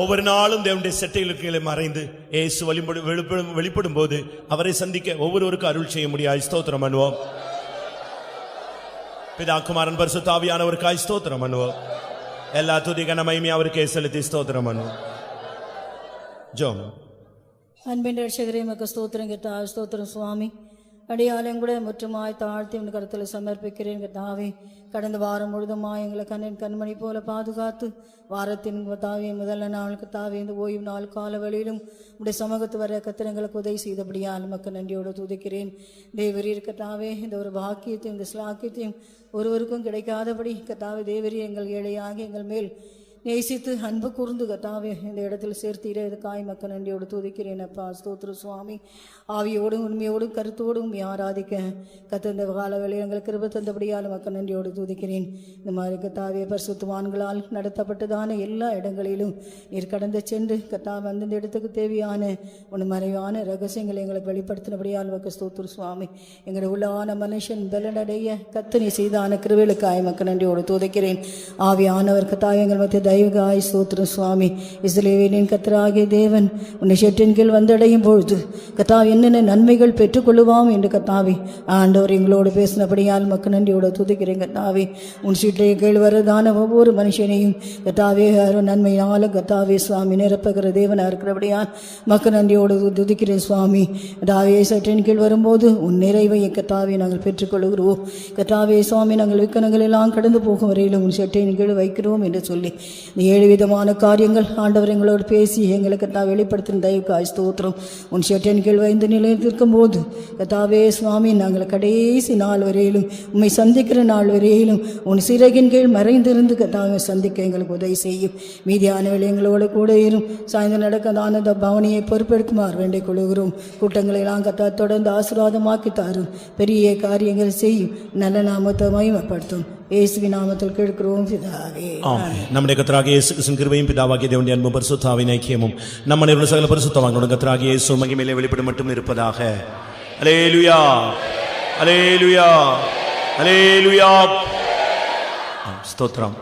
ஒவ்வொரு நாளும் தேவனுடைய செட்டைகளுக்கு கீழே மறைந்து இயேசு வெளிப்படும் போது அவரை சந்திக்க ஒவ்வொருவருக்கும் அருள் செய்ய முடியாது. ஸ்தோத்திரம் பண்ணுவோம். பிதா குமாரன் பரிசுத்த ஆவியானவருக்காய் ஸ்தோத்திரம் பண்ணுவோம். எல்லா துதி கன மகிமை அவருக்கே செலுத்தி ஸ்தோத்திரம் பண்ணுவோம். ஜெபம். அன்பின் ரட்சகரே, உமக்கு ஸ்தோத்திரம் கர்த்தாவே. ஸ்தோத்திரம் சுவாமி. அடியாலையும் கூட முற்றுமாய் தாழ்த்தி உன் கருத்தில் சமர்ப்பிக்கிறேன் கர்த்தாவே. கடந்த வாரம் முழுதுமாய் எங்களை கண்மணி போல பாதுகாத்து வாரத்தின் தாவே முதல்ல நாளுக்கு தாவே இந்த ஓய்வு நாள் கால வழியிலும் உடைய சமூகத்து வர கத்திரங்களுக்கு உதவி செய்தபடியால் நமக்கு நன்றியோடு துதிக்கிறேன். தேவரீர் கர்த்தாவே, இந்த ஒரு பாக்கியத்தையும் இந்த ஸ்லாக்கியத்தையும் ஒருவருக்கும் கிடைக்காதபடி கர்த்தாவே தேவரீர் எங்கள் ஏழையாக எங்கள் மேல் நேசித்து அன்பு கூர்ந்து கத்தாவே இந்த இடத்தில் சேர்த்தீரே இதுக்காய் மக்கள் நன்றியோடு துதிக்கிறேன் அப்பா. ஸ்தோத்திரம் சுவாமி. ஆவியோடும் உண்மையோடும் கருத்தோடும் ஆராதிக்க கத்தந்த கால வேளையில் எங்களுக்கு கிருபை தந்தபடியால் மக்கள் நன்றியோடு துதிக்கிறேன். இந்த மாதிரி கத்தாவே பரிசுத்தவான்களால் நடத்தப்பட்டதான எல்லா இடங்களிலும் நீர் கடந்து சென்று கத்தாவே அந்தந்த இடத்துக்கு தேவையான ஒன்று மறைவான ரகசியங்களை எங்களுக்கு வெளிப்படுத்தினபடியால் மக்கள் ஸ்தோத்திரம் சுவாமி. எங்களுடைய உள்ளான மனுஷன் பலனடைய கத்தனை செய்தான கிருபைகளுக்காய் மக்கள் நன்றியோடு துதிக்கிறேன். ஆவியானவர் கத்தாவே எங்கள் மத்திய தெய்வகாய் ஸ்தோத்திரம் சுவாமி. இஸ்ரவேலின் கர்த்தராகிய தேவன் உன்னை ஷெட்டின் கீழ் வந்தடையும் பொழுது கத்தாவே என்னென்ன நன்மைகள் பெற்றுக்கொள்ளுவாம் என்று கத்தாவே ஆண்டவர் எங்களோடு பேசினபடியால் மக்கள் நன்றியோட துதிக்கிறேன். கத்தாவே உன் சீட்டை கீழ் வரதான ஒவ்வொரு மனுஷனையும் கத்தாவே நன்மையால் கத்தாவே சுவாமி நிரப்புகிற தேவனாக இருக்கிறபடியால் மக்கள் நன்றியோடு துதிக்கிறேன் சுவாமி. கத்தாவே சட்டின் கீழ் வரும்போது உன் நிறைவை கத்தாவே நாங்கள் பெற்றுக்கொள்கிறோம். கத்தாவே சுவாமி நாங்கள் விக்கனங்கள் எல்லாம் கடந்து போகும் வரையிலும் உன் சட்டின் கீழ் வைக்கிறோம் என்று சொல்லி இந்த 7 விதமான காரியங்கள் ஆண்டவர் எங்களோடு பேசி எங்களுக்கு கத்தா வெளிப்படுத்தின தயவுக்காய் ஸ்தோத்திரம். உன் ஷெட்டின் கீழ் வைந்து நிலைத்திருக்கும் போது கத்தாவே சுவாமி நாங்கள் கடைசி நாள் வரையிலும் உண்மை சந்திக்கிற நாள் வரையிலும் உன் சிறகின் கீழ் மறைந்திருந்து கத்தாவை சந்திக்க எங்களுக்கு உதவி செய்யும். மீதியானவர்கள் எங்களோடு கூட இரும். சாய்ந்து நடக்கதான இந்த பவனியை பொறுப்பெடுக்குமாறு வேண்டிக் கொள்கிறோம். கூட்டங்களெல்லாம் கத்தா தொடர்ந்து ஆசீர்வாதமாக்கி தாரும். பெரிய காரியங்கள் செய்யும். நல்ல நாமத்தை மகிமைப்படுத்தும். இயேசுவின் நாமத்தில் கேட்கிறோம் பிதாவே. ஆமென். நம்முடைய கர்த்தராகிய இயேசு கிறிஸ்துவின் கிருபையும் பிதாவாகிய தேவனுடைய அன்பும் பரிசுத்தாவின் ஐக்கியமும் நம்ம நிறுவன சகல பரிசுத்தவான்களுடன் கர்த்தராகிய இயேசு மகிமையிலே வெளிப்படும் மட்டும் இருப்பதாக. அல்லேலூயா, அல்லேலூயா, அல்லேலூயா. ஸ்தோத்திரம்.